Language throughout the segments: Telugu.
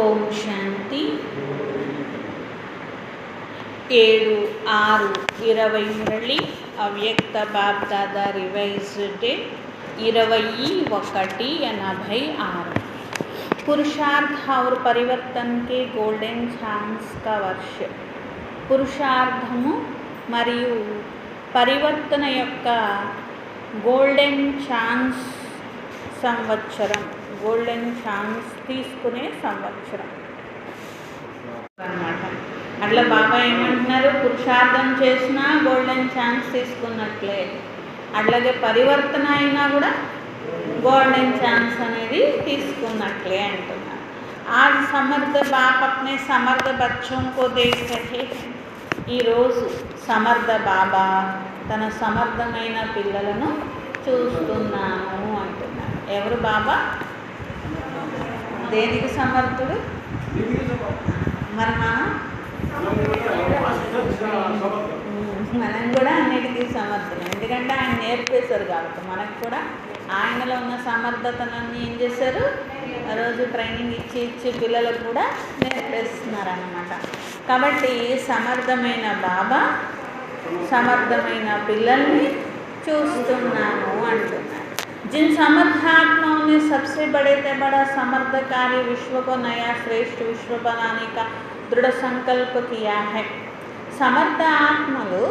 ఓం శాంతి 7/6/20 मुरली अव्यक्त बाप दादा रिवाइज्ड डे 21/86 पुरुषार्थ और परिवर्तन के गोल्डन ఛాన్స్ का वर्ष పురుషార్థము మరియు పరివర్తన యొక్క గోల్డెన్ ఛాన్స్ సంవత్సరం, గోల్డెన్ ఛాన్స్ తీసుకునే సంవత్సరం అన్నమాట. అట్లా బాబా ఏమంటున్నారు, పురుషార్థం చేసినా గోల్డెన్ ఛాన్స్ తీసుకున్నట్లే, అట్లాగే పరివర్తన అయినా కూడా గోల్డెన్ ఛాన్స్ అనేది తీసుకున్నట్లే అంటున్నారు. आज समर्थ बाप अपने समर्थ बच्चों को देख रहे हैं. ఈరోజు సమర్థ బాబా తన సమర్థమైన పిల్లలను చూస్తున్నాను అంటున్నారు. ఎవరు బాబా? దేనికి సమర్థుడు? మరి మనం కూడా అన్నిటికీ సమర్థులు, ఎందుకంటే ఆయన నేర్పేశారు కాబట్టి. మనకు కూడా ఆయనలో ఉన్న సమర్థతలన్నీ ఏం చేశారు, ఆ రోజు ట్రైనింగ్ ఇచ్చి పిల్లలకు కూడా నేర్పేస్తున్నారు అన్నమాట. కాబట్టి సమర్థమైన బాబా సమర్థమైన పిల్లల్ని చూస్తున్నాను అంటున్నారు. जिन समर्थ आत्माओं ने सबसे बड़े से बड़ा समर्थ कार्य विश्व को नया श्रेष्ठ विश्व बनाने का दृढ़ संकल्प किया है. సమర్థ ఆత్మలు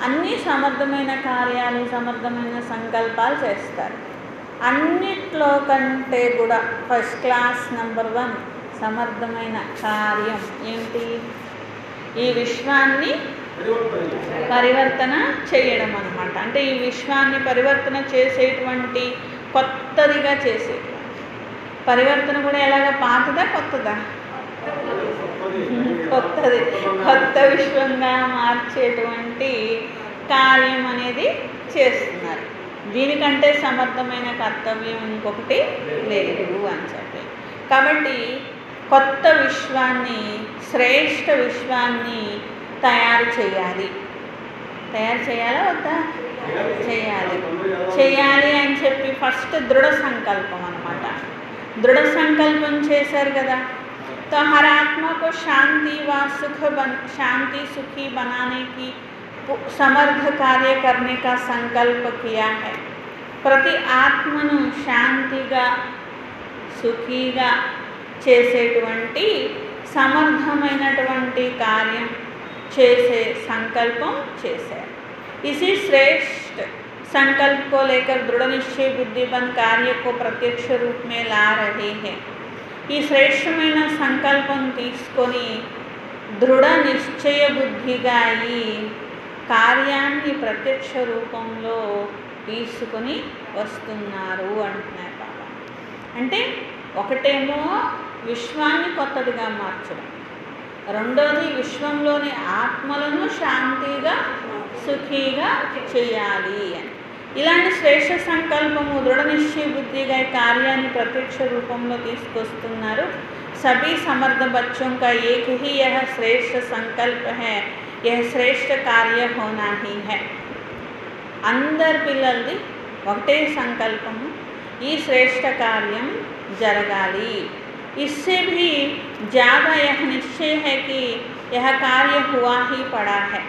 అన్ని సమర్థమైన కార్యాలు, సమర్థమైన సంకల్పాలు చేస్తారు. అన్నిట్లో కంటే కూడా ఫస్ట్ క్లాస్ నెంబర్ 1 సమర్థమైన కార్యం ఏంటి? ఈ విశ్వాన్ని పరివర్తన చేయడం అన్నమాట. అంటే ఈ విశ్వాన్ని పరివర్తన చేసేటువంటి, కొత్తదిగా చేసేటువంటి పరివర్తన కూడా ఎలాగ, పాతదా కొత్తదా? కొత్తది, కొత్త విశ్వంగా మార్చేటువంటి కార్యం అనేది చేస్తున్నారు. దీనికంటే సమర్థమైన కర్తవ్యం ఇంకొకటి లేదు అని చెప్పి. కాబట్టి కొత్త విశ్వాన్ని, శ్రేష్ఠ విశ్వాన్ని తయారు చేయాలి. తయారు చేయాలా వద్దా? చేయాలి అని చెప్పి ఫస్ట్ దృఢ సంకల్పం అన్నమాట. దృఢ సంకల్పం చేశారు కదా. तो हर आत्मा को शांति व शांति सुखी बनाने की समर्थ कार्य करने का संकल्प किया है. ప్రతి ఆత్మను శాంతిగా, సుఖీగా చేసేటువంటి సమర్థమైనటువంటి కార్యం చేసే సంకల్పం చేశారు. इसी श्रेष्ठ संकल्प को लेकर दृढ़ निश्चय बुद्धिबंध कार्य को प्रत्यक्ष रूप में ला रहे हैं. ఈ శ్రేష్టమైన సంకల్పం తీసుకొని దృఢ నిశ్చయ బుద్ధిగా ఈ కార్యాన్ని ప్రత్యక్ష రూపంలో తీసుకొని వస్తున్నారు అంటున్నారు బాబా. అంటే ఒకటేమో విశ్వాన్ని కొత్తదిగా మార్చడం, రెండోది విశ్వంలోని ఆత్మలను శాంతిగా, సుఖీగా చేయాలి అని. ఇలాంటి శ్రేష్ఠ సంకల్పము, దృఢ నిశ్చయ బుద్ధిగా కార్యాన్ని ప్రత్యక్ష రూపంలో తీసుకొస్తున్నారు. सभी समर्थ बच्चों का एक ही यह श्रेष्ठ संकल्प है, यह श्रेष्ठ कार्य होना ही है. అందరి పిల్లలది ఒకటే సంకల్పము, ఈ శ్రేష్ఠ కార్యం జరగాలి. इससे भी ज़्यादा यह निश्चय है कि यह कार्य हुआ ही पड़ा है.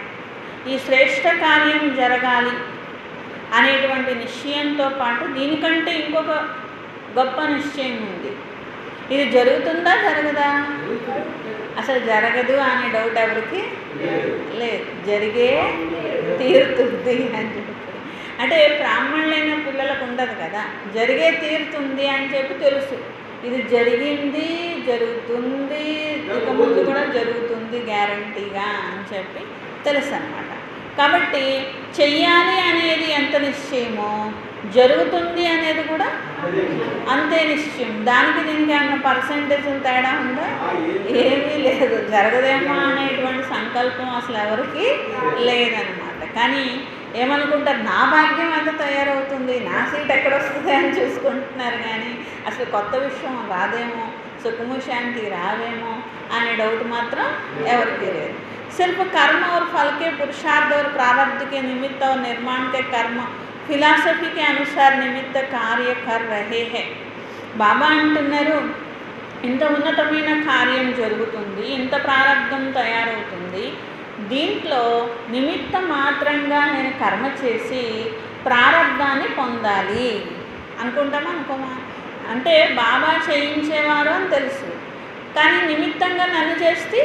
ఈ శ్రేష్ఠ కార్యం జరగాలి అనేటువంటి నిశ్చయంతో పాటు దీనికంటే ఇంకొక గొప్ప నిశ్చయం ఉంది. ఇది జరుగుతుందా జరగదా? అసలు జరగదు అనే డౌట్ ఎవరికి లేదు. జరిగే తీరుతుంది అని చెప్పి, అంటే బ్రాహ్మణులైన పిల్లలకు ఉండదు కదా, జరిగే తీరుతుంది అని చెప్పి తెలుసు. ఇది జరిగింది, జరుగుతుంది, ఇక ముందు కూడా జరుగుతుంది గ్యారంటీగా అని చెప్పి తెలుసు అన్నమాట. కాబట్టి చెయ్యాలి అనేది ఎంత నిశ్చయమో, జరుగుతుంది అనేది కూడా అంతే నిశ్చయం. దానికి దీనికి అన్న పర్సంటేజ్లు తేడా ఉందా? ఏమీ లేదు. జరగదేమో అనేటువంటి సంకల్పం అసలు ఎవరికి లేదనమాట. కానీ ఏమనుకుంటారు, నా భాగ్యం ఎంత తయారవుతుంది, నా సీట్ ఎక్కడ వస్తుంది అని చూసుకుంటున్నారు. కానీ అసలు కొత్త విషయం రాదేమో, సుఖము శాంతి రావేమో అనే డౌట్ మాత్రం ఎవరికి లేదు. सिर्फ कर्म और फल के पुरुषार्थ और प्रारब्ध के निमित्त और निर्माण के कर्म फिलासफी के अनुसार निमित्त कार्य कर रहे हैं. बाबा अंటున్నారు, ఇంత ఉన్నతమైన కార్యం జరుగుతుంది, ఇంత ప్రారంధం తయారవుతుంది. దీంట్లో నిమిత్త మాత్రంగా నేను కర్మ చేసి ప్రారంధాన్ని పొందాలి అనుకుంటామా అనుకోమా? అంటే బాబా చేయించేవారు అని తెలుసు, కానీ నిమిత్తంగా నన్ను చేస్తే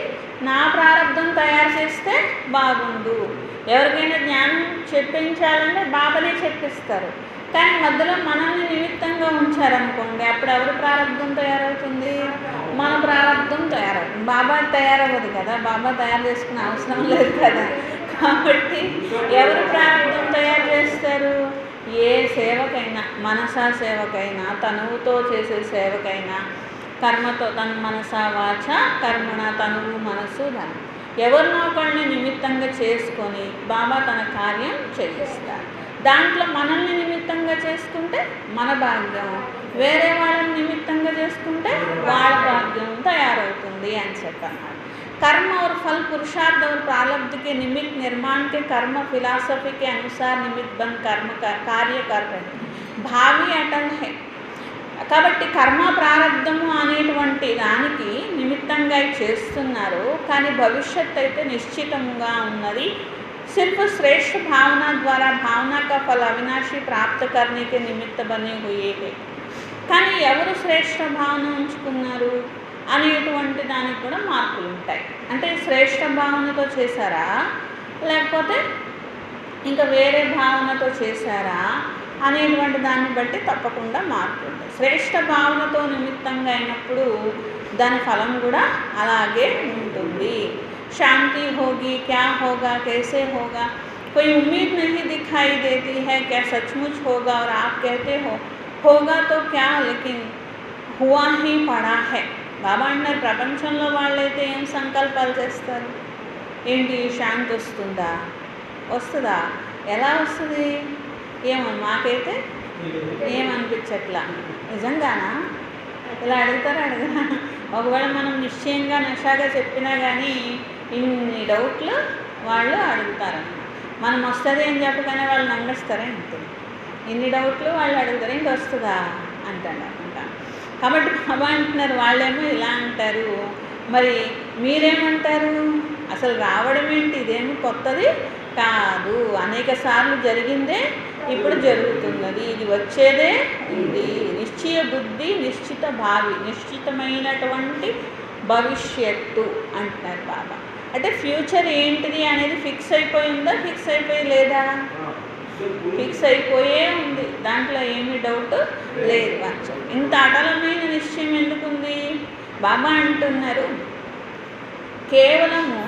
నా ప్రారంధం తయారు చేస్తే బాగుండు. ఎవరికైనా జ్ఞానం చెప్పించాలంటే బాబానే చెప్పిస్తారు, కానీ మధ్యలో మనల్ని నిమిత్తంగా ఉంచారనుకోండి, అప్పుడు ఎవరి ప్రారంధం తయారవుతుంది? మన ప్రారంధం తయారవుతుంది. బాబా తయారవ్వదు కదా, బాబా తయారు చేసుకునే అవసరం లేదు కదా. కాబట్టి ఎవరు ప్రారంధం తయారు చేస్తారు? ఏ సేవకైనా, మనసా సేవకైనా, తనువుతో చేసే సేవకైనా, కర్మతో తన మనస వాచ కర్మణ, తనువు మనసు ధనం, ఎవరినో ఒకరిని నిమిత్తంగా చేసుకొని బాబా తన కార్యం చేయిస్తారు. దాంట్లో మనల్ని నిమిత్తంగా చేసుకుంటే మన భాగ్యం, వేరే వాళ్ళని నిమిత్తంగా చేసుకుంటే వాళ్ళ భాగ్యం తయారవుతుంది అని చెప్పన్నారు. कर्म और फल पुरुषार्थ और प्रारब्ध के निमित्त निर्माण के कर्म फिलॉसफी के अनुसार निमित्त बन कर्म कार्य कर रहे भावी अटल है. కాబట్టి కర్మ ప్రారంధము అనేటువంటి దానికి నిమిత్తంగా చేస్తున్నారు, కానీ భవిష్యత్ అయితే నిశ్చితంగా ఉన్నది. सिर्फ श्रेष्ठ भावना द्वारा भावना का फल अविनाशी प्राप्त करने के निमित्त बने हुए है. కానీ ఎవరు శ్రేష్ఠ భావన ఉంచుకున్నారు అనేటువంటి దానికి కూడా మార్పులు ఉంటాయి. అంటే శ్రేష్ఠ భావనతో చేశారా, లేకపోతే ఇంకా వేరే భావనతో చేశారా అనేటువంటి దాన్ని బట్టి తప్పకుండా మార్పు ఉంటుంది. శ్రేష్ఠ భావనతో నిమిత్తంగా అయినప్పుడు దాని ఫలం కూడా అలాగే ఉంటుంది. शांति होगी, क्या होगा, कैसे होगा, कोई उम्मीद नहीं दिखाई देती है, क्या सचमुच होगा और आप कहते हो होगा तो क्या, लेकिन हुआ ही पड़ा है. బాబా అంటారు, ప్రపంచంలో వాళ్ళైతే ఏం సంకల్పాలు చేస్తారు? ఏంటి, శాంతి వస్తుందా, వస్తుందా, ఎలా వస్తుంది ఏమో మాకైతే ఏమనిపించట్లా. నిజంగానా? ఇలా అడుగుతారా అడగరా? ఒకవేళ మనం నిశ్చయంగా నషాగా చెప్పినా కానీ ఇన్ని డౌట్లు వాళ్ళు అడుగుతారన్నమాట. మనం వస్తుంది అని చెప్పగానే వాళ్ళు నమ్మేస్తారా? అంతే, ఇన్ని డౌట్లు వాళ్ళు అడుగుతారు, ఏంటి వస్తుందా అంటాడు అనమాట. కాబట్టి బాబా అంటున్నారు, వాళ్ళేమో ఇలా అంటారు, మరి మీరేమంటారు? అసలు రావడం ఏంటి, ఇదేమి కొత్తది కాదు, అనేక సార్లు జరిగిందే, ఇప్పుడు జరుగుతున్నది, ఇది వచ్చేదే ఇది. నిశ్చయ బుద్ధి, నిశ్చిత భావి, నిశ్చితమైనటువంటి భవిష్యత్తు అంటున్నారు బాబా. అంటే ఫ్యూచర్ ఏంటిది అనేది ఫిక్స్ అయిపోయి ఉందా, ఫిక్స్ అయిపోయి లేదా? ఫిక్స్ అయిపోయే ఉంది, దాంట్లో ఏమీ డౌట్ లేదు. ఇంత అటలమైన నిశ్చయం ఎందుకుంది? బాబా అంటున్నారు, కేవలము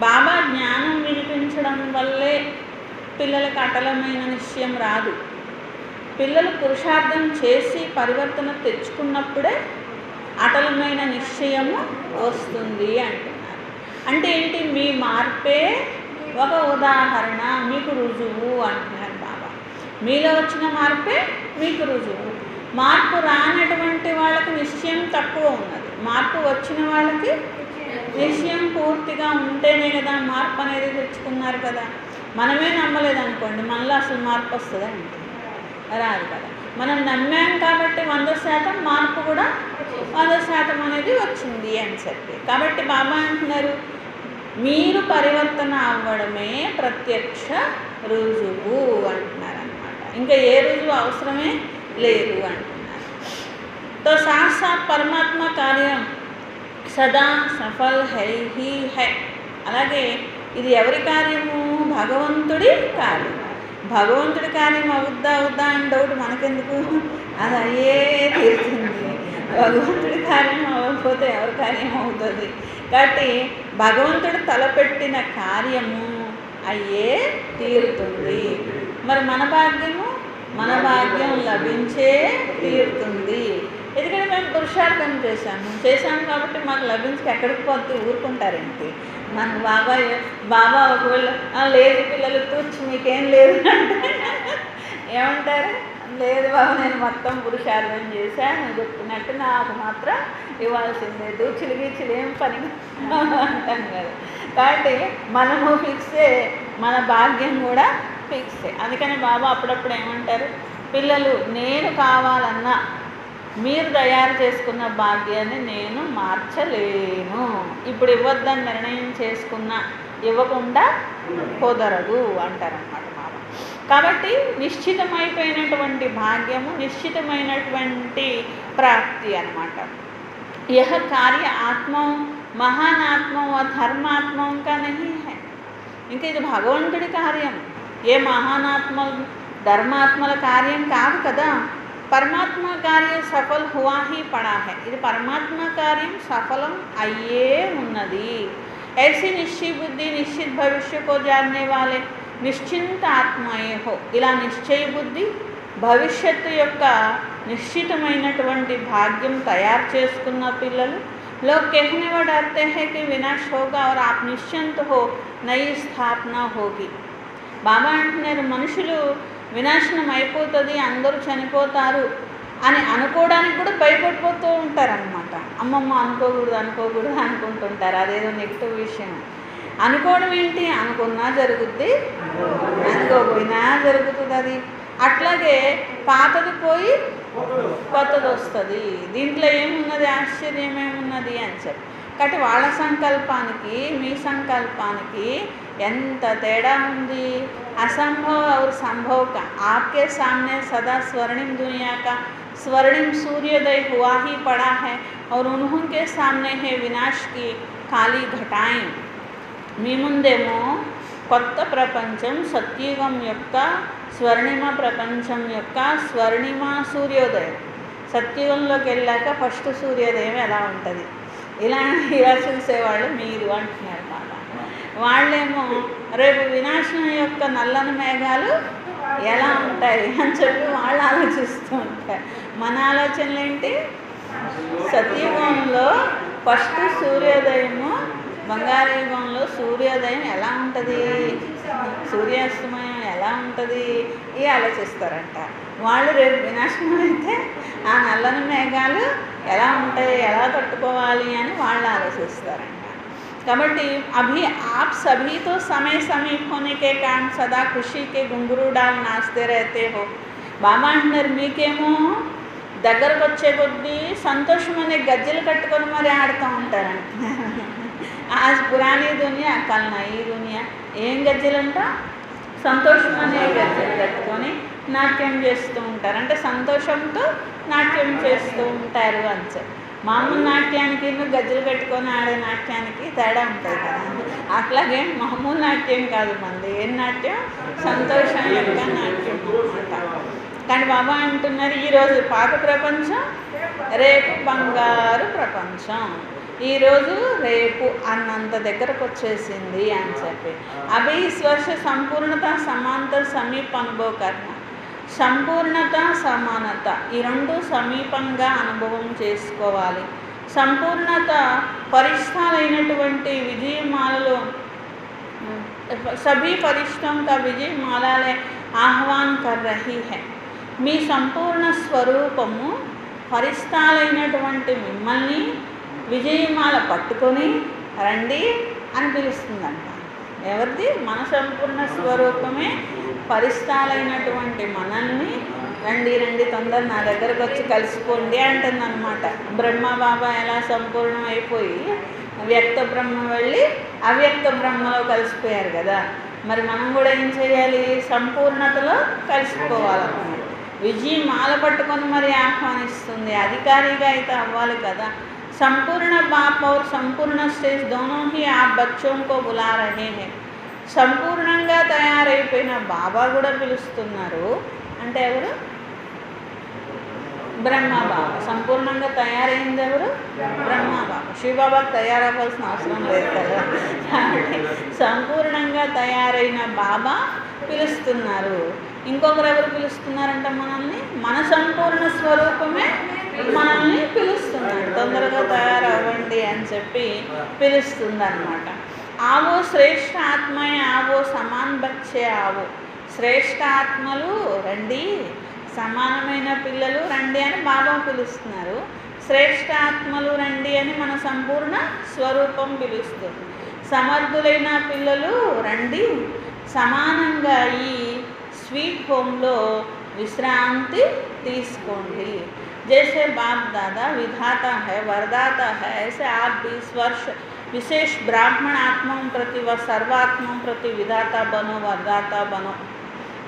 బాబా జ్ఞానం వినిపించడం వల్లే పిల్లలకు అటలమైన నిశ్చయం రాదు. పిల్లలు పురుషార్థం చేసి పరివర్తన తెచ్చుకున్నప్పుడే అటలమైన నిశ్చయము వస్తుంది అంటున్నారు. అంటే ఏంటి? మీ మార్పే ఒక ఉదాహరణ, మీకు రుజువు అంటున్నారు బాబా. మీలో వచ్చిన మార్పే మీకు రుజువు. మార్పు రానటువంటి వాళ్ళకి నిశ్చయం తక్కువ ఉన్నది, మార్పు వచ్చిన వాళ్ళకి నిశ్చయం పూర్తిగా ఉంటేనే కదా మార్పు అనేది తెచ్చుకున్నారు కదా. మనమే నమ్మలేదనుకోండి, మనలో అసలు మార్పు వస్తుందా? అంటే రాదు కదా. మనం నమ్మాం కాబట్టి 100% మార్పు కూడా 100% అనేది వచ్చింది అని చెప్పి. కాబట్టి బాబా అంటున్నారు, మీరు పరివర్తన అవ్వడమే ప్రత్యక్ష రుజువు అంటున్నారు అన్నమాట. ఇంకా ఏ రుజువు అవసరమే లేదు అంటున్నారు. తో సాత్ సాత్ పరమాత్మ కార్యం సదా సఫల్ హై హీ హై. అలాగే ఇది ఎవరి కార్యము? భగవంతుడి కార్యం. భగవంతుడి కార్యం అవుద్దా అవుద్దా అని డౌట్ మనకెందుకు? అది అయ్యే తీరుతుంది. భగవంతుడి కార్యం అవ్వకపోతే ఎవరి కార్యం అవుతుంది? కాబట్టి భగవంతుడు తలపెట్టిన కార్యము అయ్యే తీరుతుంది. మరి మన భాగ్యము, మన భాగ్యం లభించే తీరుతుంది. ఎందుకంటే మేము పురుషార్థం చేశాము కాబట్టి మాకు లభించి ఎక్కడికి పోతే ఊరుకుంటారేంటి? మన బాబా ఒకవేళ లేదు పిల్లలు తూర్చి మీకేం లేదు అంటే ఏమంటారు? లేదు బాబా, నేను మొత్తం పురుషార్థం చేశాను, నువ్వు చెప్పినట్టు నాకు మాత్రం ఇవ్వాల్సిందే, దూచిలు గీచులు ఏం పని అంటాం కదా. కాబట్టి మనము ఫిక్సే, మన భాగ్యం కూడా ఫిక్సే. అందుకని బాబా అప్పుడప్పుడు ఏమంటారు, పిల్లలు నేను కావాలన్నా మీరు తయారు చేసుకున్న భాగ్యాన్ని నేను మార్చలేను. ఇప్పుడు ఇవ్వద్దని నిర్ణయం చేసుకున్నా ఇవ్వకుండా కుదరదు అంటారన్నమాట బాబా. కాబట్టి నిశ్చితమైపోయినటువంటి భాగ్యము, నిశ్చితమైనటువంటి ప్రాప్తి అన్నమాట. यह कार्य ఆత్మం మహాన్ ఆత్మం ధర్మాత్మం కా నహీ హై. ఇంకా ఇది భగవంతుడి కార్యం, ఏ మహానాత్మ ధర్మాత్మల కార్యం కాదు కదా. పరమాత్మ కార్యం సఫల్ హువా హీ పడా హై. ఇది పరమాత్మ కార్యం సఫలం అయ్యే ఉన్నది. ऐसी निश्चय बुद्धि निश्चित भविष्य को जानने वाले నిశ్చింత ఆత్మయే హో. ఇలా నిశ్చయ బుద్ధి భవిష్యత్తు యొక్క నిశ్చితమైనటువంటి భాగ్యం తయారు చేసుకున్న పిల్లలు लोग कहने व डरते हैं कि विनाश होगा और आप निश्चिंत हो, नई స్థాపన होगी. బాబా అంటున్నారు, మనుషులు వినాశనం అయిపోతుంది, అందరూ చనిపోతారు అని అనుకోవడానికి కూడా భయపడిపోతూ ఉంటారనమాట. అమ్మమ్మ అనుకోకూడదు అనుకోకూడదు అనుకుంటుంటారు. అదేదో నెగిటివ్ విషయం. అనుకోవడం ఏంటి, అనుకున్నా జరుగుద్ది, అనుకోపోయినా జరుగుతుంది. అది అట్లాగే పాతది పోయి కొత్తది వస్తుంది. దీంట్లో ఏమున్నది, ఆశ్చర్యం ఏమున్నది అని చెప్పి. కాబట్టి వాళ్ళ సంకల్పానికి మీ సంకల్పానికి ఎంత తేడా ఉంది. असंभव और संभव का आपके सामने सदा स्वर्णिम दुनिया का स्वर्णिम सूर्योदय हुआ ही पड़ा है और उन्होंने सामने है विनाश की काली घटाएं. మీ ముందేమో కొత్త ప్రపంచం, సత్యుగం యొక్క స్వర్ణిమ ప్రపంచం యొక్క స్వర్ణిమ సూర్యోదయం. సత్యుగంలోకి వెళ్ళాక ఫస్ట్ సూర్యోదయం ఎలా ఉంటుంది, ఇలా చూసేవాళ్ళు మీరు అంటున్నారు బాబా. వాళ్ళేమో రేపు వినాశనం యొక్క నల్లని మేఘాలు ఎలా ఉంటాయి అని చెప్పి వాళ్ళు ఆలోచిస్తూ ఉంటారు. మన ఆలోచనలు ఏంటి, సత్యుగంలో ఫస్ట్ సూర్యోదయము, బంగారు యుగంలో సూర్యోదయం ఎలా ఉంటుంది, సూర్యాస్తమయం ఎలా ఉంటుంది, ఇవి ఆలోచిస్తారంట. వాళ్ళు రేపు వినాశనం అయితే ఆ నల్లని మేఘాలు ఎలా ఉంటాయి, ఎలా తట్టుకోవాలి అని వాళ్ళు ఆలోచిస్తారంట. కాబట్టి अभी आप सभी तो समय समीप होने के कारण सदा खुशी के घुंघरू डाल नाचते रहते हो. బాబా అంటున్నారు, మీకేమో దగ్గరకు వచ్చే కొద్దీ సంతోషం అనే గజ్జలు కట్టుకొని మరి ఆడుతూ ఉంటారంట. आज पुरानी दुनिया कल नई दुनिया. ఏం గజ్జలంట, సంతోషం అనే గజ్జలు కట్టుకొని నాట్యం చేస్తూ ఉంటారు. అంటే సంతోషంతో నాట్యం చేస్తూ ఉంటారు అని చెప్పి. మామూలు నాట్యానికి గజ్జలు కట్టుకొని ఆడే నాట్యానికి తేడా ఉంటుంది కదా. అట్లాగే మామూలు నాట్యం కాదు మంది. ఏం నాట్యం, సంతోషం యొక్క నాట్యం అన్నమాట. కానీ బాబా అంటున్నారు, ఈరోజు పాత ప్రపంచం, రేపు బంగారు ప్రపంచం. ఈరోజు రేపు అన్నంత దగ్గరకు వచ్చేసింది అని చెప్పి. అభి స్వర్శ సంపూర్ణత సమాంతర సమీప అనుభవ కర్ణ. సంపూర్ణత సమానత ఈ రెండు సమీపంగా అనుభవం చేసుకోవాలి. సంపూర్ణత పరిష్ఠాలైనటువంటి విజయమాలలో సభీ పరిష్టం కా విజయమాలే ఆహ్వాన్ కర్ రహీ హై. మీ సంపూర్ణ స్వరూపము పరిష్ఠాలైనటువంటి మిమ్మల్ని విజయమాల పట్టుకొని రండి అని పిలుస్తుందంట. ఎవరిది, మన సంపూర్ణ స్వరూపమే పరిష్ఠాలైనటువంటి మనల్ని రండి రండి తొందర నా దగ్గరకు వచ్చి కలిసిపోండి అంటుందన్నమాట. బ్రహ్మ బాబా ఎలా సంపూర్ణం అయిపోయి వ్యక్త బ్రహ్మ వెళ్ళి అవ్యక్త బ్రహ్మలో కలిసిపోయారు కదా. మరి మనం కూడా ఏం చేయాలి, సంపూర్ణతలో కలిసిపోవాలన్నమాట. విజయమాల పట్టుకొని మరి ఆహ్వానిస్తుంది. అధికారిగా అయితే అవ్వాలి కదా. संपूर्ण बाप और संपूर्ण स्टेज दोनों ही आप बच्चों को बुला रहे हैं. సంపూర్ణంగా తయారైపోయిన బాబా కూడా పిలుస్తున్నారు. అంటే ఎవరు, బ్రహ్మ బాబా. సంపూర్ణంగా తయారైంది ఎవరు, బ్రహ్మ బాబా. శివబాబాకు తయారవ్వాల్సిన అవసరం లేదు కదా. కాబట్టి సంపూర్ణంగా తయారైన బాబా పిలుస్తున్నారు. ఇంకొకరు ఎవరు పిలుస్తున్నారంటే మనల్ని, మన సంపూర్ణ స్వరూపమే మనల్ని పిలుస్తున్నాడు. తొందరగా తయారవ్వండి అని చెప్పి పిలుస్తుంది అన్నమాట. ఆవో శ్రేష్ఠ ఆత్మయే ఆవో సమాన్ బచ్చే ఆవో. శ్రేష్ఠ ఆత్మలు రండి, సమానమైన పిల్లలు రండి అని బాబా పిలుస్తున్నారు. శ్రేష్ఠ ఆత్మలు రండి అని మన సంపూర్ణ స్వరూపం పిలుస్తుంది. సమర్థులైన పిల్లలు రండి, సమానంగా ఈ స్వీట్ హోమ్లో విశ్రాంతి తీసుకోండి. जैसे बाप दादा विधाता है, वरदाता है, ऐसे आप भी इस वर्ष विशेष ब्राह्मण आत्माओं प्रति व सर्वात्माओं प्रति विधाता बनो, वरदाता बनो.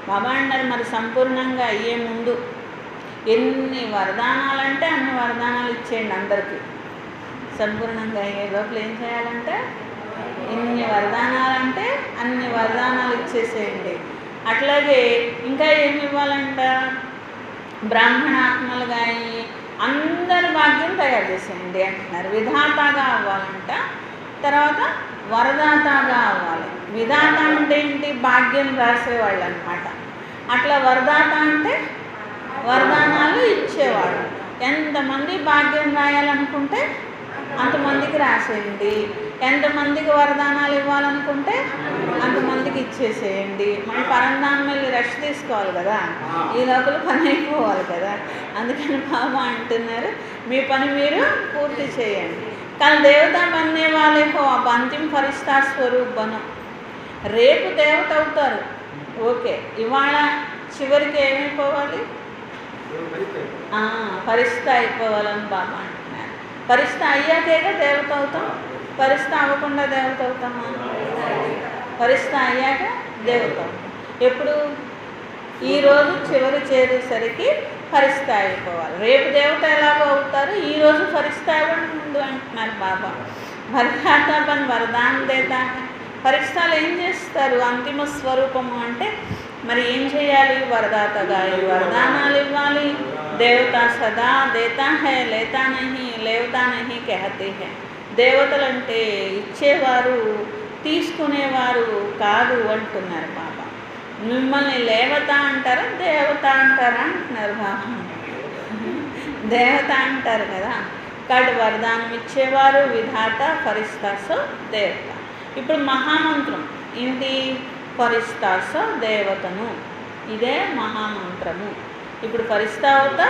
బాబా అన్నారు మరి సంపూర్ణంగా అయ్యే ముందు ఎన్ని వరదానాలంటే అన్ని వరదానాలు ఇచ్చేయండి అందరికీ. సంపూర్ణంగా అయ్యే లోపల ఏం చేయాలంటే ఎన్ని వరదానాలంటే అన్ని వరదానాలు ఇచ్చేసేయండి. అట్లాగే ఇంకా ఏమి ఇవ్వాలంట, బ్రాహ్మణాత్మలుగా అయ్యి అందరి భాగ్యం తయారు చేసేయండి అంటున్నారు. విధాతగా అవ్వాలంట, తర్వాత వరదాతగా అవ్వాలి. విధాత అంటే ఏంటి, భాగ్యం రాసేవాళ్ళు అనమాట. అట్లా వరదాత అంటే వరదానాలు ఇచ్చేవాడు. ఎంతమంది భాగ్యం రాయాలనుకుంటే అంతమందికి రాసేయండి, ఎంతమందికి వరదానాలు ఇవ్వాలనుకుంటే అంతమందికి ఇచ్చేసేయండి. మన పరంధామం వెళ్ళి రెస్ట్ తీసుకోవాలి కదా, ఈ లోపల పని అయిపోవాలి కదా. అందుకని బాబా అంటున్నారు మీ పని మీరు పూర్తి చేయండి. కానీ దేవత బన్నే వాళ్ళే హో అబ్ అంతిమ ఫరిష్తా స్వరూప్ బను. రేపు దేవత అవుతారు, ఓకే. ఇవాళ చివరికి ఏమైపోవాలి, ఫరిష్తా అయిపోవాలని బాబా అంటున్నారు. ఫరిష్తా అయ్యాకేగా దేవత అవుతాం, ఫరిష్తా అవ్వకుండా దేవత అవుతామా? ఫరిష్తా అయ్యాక దేవత అవుతాం. ఎప్పుడు? ఈరోజు చివరి చేరేసరికి ఫరిష్తా అయిపోవాలి. రేపు దేవత ఎలాగో అవుతారు, ఈరోజు ఫరిష్తా అవ్వడం ముందు అంటున్నారు బాబా. వరదాతా బన్ వరదాన్ దేతా. ఫరిష్తాలు ఏం చేస్తారు, అంతిమ స్వరూపము అంటే మరి ఏం చేయాలి, వరదాతగా ఈ వరదానాలు ఇవ్వాలి. దేవత సదా దేతా హై లేతా నహీ, లేవతా నహీ కహతే హై. దేవతలంటే ఇచ్చేవారు తీసుకునేవారు కాదు అంటున్నారు బాబా. మిమ్మల్ని లేవత అంటారా దేవత అంటారా అంటున్నారు బాబా. దేవత అంటారు కదా. కాబట్టి వరదానం ఇచ్చేవారు విధాత, ఫరిష్తాసో దేవత. ఇప్పుడు మహామంత్రం ఏంటి, ఫరిష్తాసో దేవతను, ఇదే మహామంత్రము. ఇప్పుడు ఫరిష్తా అవుతా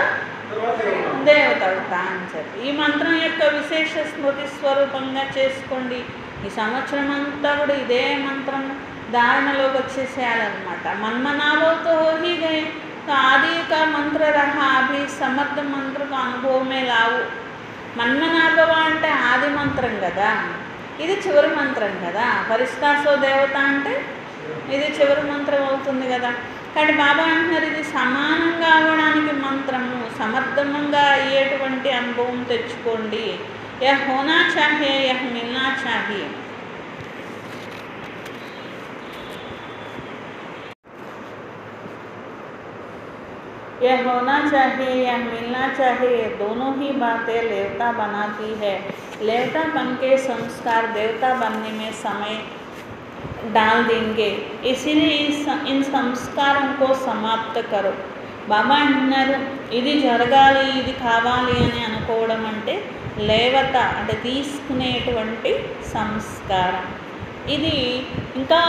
దేవత అవుతా అని చెప్పి ఈ మంత్రం యొక్క విశేష స్మృతి స్వరూపంగా చేసుకోండి. ఈ సంవత్సరం అంతా కూడా ఇదే మంత్రం धारणलोक వచ్చేసేయాలన్నమాట. मनमनावो हो ही गए तो आदि का मंत्र रहा, अभी समर्थ मंत्र को अनुभव में लाओ. మన్మనాభవ అంటే ఆది మంత్రం కదా, ఇది చివరి మంత్రం కదా. ఫరిష్తాసో దేవత అంటే ఇది చివరి మంత్రం అవుతుంది కదా. కానీ బాబా అంటున్నారు ఇది సమానంగా అవ్వడానికి మంత్రము, సమర్థంగా అయ్యేటువంటి అనుభవం తెచ్చుకోండి. యహ్ హోనా చాహియే, యహ్ మిల్నా చాహియే. यह होना चाहिए या मिलना चाहिए, दोनों ही बातें देवता बनाती है. देवता बन के संस्कार देवता बनने में समय डाल देंगे, इसीलिए इन संस्कारों को समाप्त करो. బాబా అంటున్నారు ఇది జరగాలి ఇది కావాలి అని అనుకోవడం అంటే లేవత అంటే తీసుకునేటువంటి సంస్కారం. ఇది ఇంకా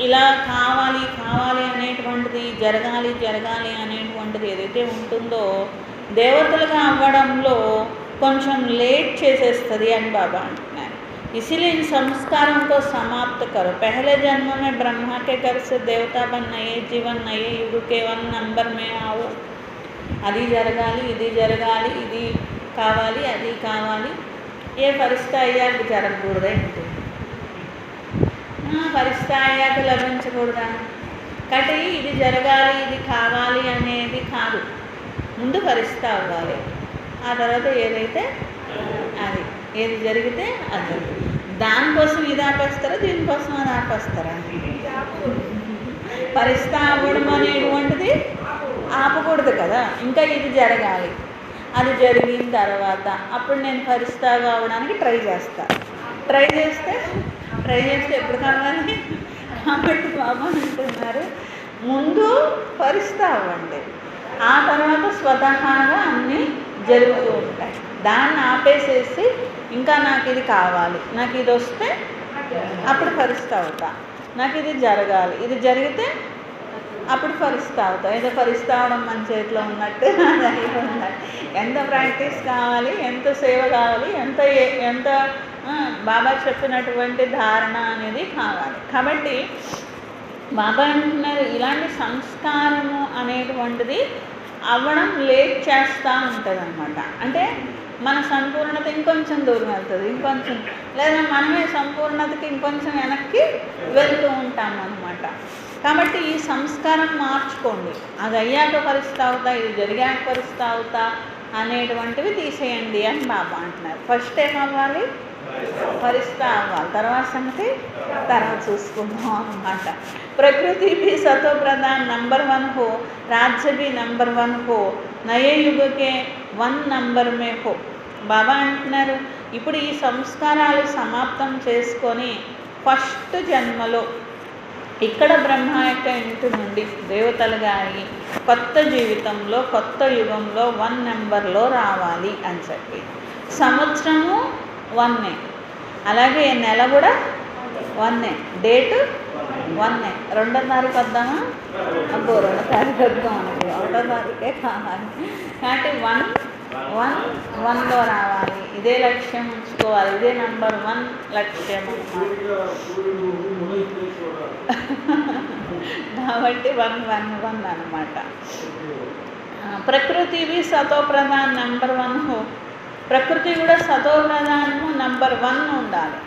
ఇలా కావాలి కావాలి అనేటువంటిది, జరగాలి జరగాలి అనేటువంటిది ఏదైతే ఉంటుందో దేవతలుగా అవ్వడంలో కొంచెం లేట్ చేసేస్తుంది అని బాబా అంటున్నారు. इसीलिए इन संस्कारों को समाप्त करो. पहले जन्म में ब्रह्मा के घर से देवता बन नए जीवन नए युग के 1 नंबर में आओ. అది జరగాలి ఇది జరగాలి ఇది కావాలి అది కావాలి, ఏ ఫరిష్తా అయ్యాక జరగకూడదే ఉంటుంది, ఫరిష్తా అయ్యాక లభించకూడదా. కాబట్టి ఇది జరగాలి ఇది కావాలి అనేది కాదు, ముందు ఫరిష్తా అవ్వాలి, ఆ తర్వాత ఏదైతే అది ఏది జరిగితే అది. దానికోసం ఇది ఆపేస్తారా దీనికోసం అది ఆపేస్తారా? ఫరిష్తా అవ్వడం అనేటువంటిది ఆపకూడదు కదా. ఇంకా ఇది జరగాలి, అది జరిగిన తర్వాత అప్పుడు నేను ఫరిష్తాగా అవ్వడానికి ట్రై చేస్తే ఎప్పుడు కావాలి. కాబట్టి బాబా అంటున్నారు ముందు ఫరిష్తా అవ్వండి, ఆ తర్వాత స్వతహాగా అన్నీ జరుగుతూ ఉంటాయి. దాన్ని ఆపేసేసి ఇంకా నాకు ఇది కావాలి, నాకు ఇది వస్తే అప్పుడు ఫరిష్తా అవుతా, నాకు ఇది జరగాలి ఇది జరిగితే అప్పుడు ఫరిష్తా అవుతా. ఏదో ఫరిష్తా అవడం మన చేతిలో ఉన్నట్టు అది అయిపోయింది. ఎంత ప్రాక్టీస్ కావాలి, ఎంత సేవ కావాలి, ఎంత బాబా చెప్పినటువంటి ధారణ అనేది కావాలి. కాబట్టి బాబా అంటున్నారు ఇలాంటి సంస్కారము అనేటువంటిది అవ్వడం లేట్ చేస్తూ ఉంటుంది అనమాట. అంటే మన సంపూర్ణత ఇంకొంచెం దూరం వెళ్తుంది, ఇంకొంచెం, లేదా మనమే సంపూర్ణతకి ఇంకొంచెం వెనక్కి వెళ్తూ ఉంటాం అనమాట. కాబట్టి ఈ సంస్కారం మార్చుకోండి. అది అయ్యాక పరిస్థితి అవుతా, ఇది జరిగాక పరిస్థితి అవుతా అనేటువంటివి తీసేయండి అని బాబా అంటున్నారు. ఫస్ట్ ఏమవ్వాలి? పరిస్థితి అవ్వాలి, తర్వాత సంగతి తర్వాత చూసుకుందాం అన్నమాట. प्रकृति भी सतो प्रधान नंबर 1 हो, राज्य भी नंबर 1 हो, नए युग के 1 नंबर में हो. బాబా అంటున్నారు, ఇప్పుడు ఈ సంస్కారాలు సమాప్తం చేసుకొని ఫస్ట్ జన్మలో ఇక్కడ బ్రహ్మ యొక్క ఇంటి నుండి దేవతలుగా అయ్యి కొత్త జీవితంలో కొత్త యుగంలో 1 నెంబర్లో రావాలి అని చెప్పి, సంవత్సరము 1, అలాగే నెల కూడా 1, డేటు 1, 2వ తారీఖు వద్దామా? అబ్బో 2వ తారీఖు వద్దాం అనుకో, 1వ తారీఖే కావాలి. కాబట్టి 1లో రావాలి, ఇదే లక్ష్యం ఉంచుకోవాలి, ఇదే నెంబర్ 1 లక్ష్యం అన్నమాట. కాబట్టి 1 అనమాట. ప్రకృతి भी సతో ప్రధాన్ నెంబర్ 1 హో, ప్రకృతి కూడా సతో ప్రధానము నెంబర్ 1 ఉండాలి.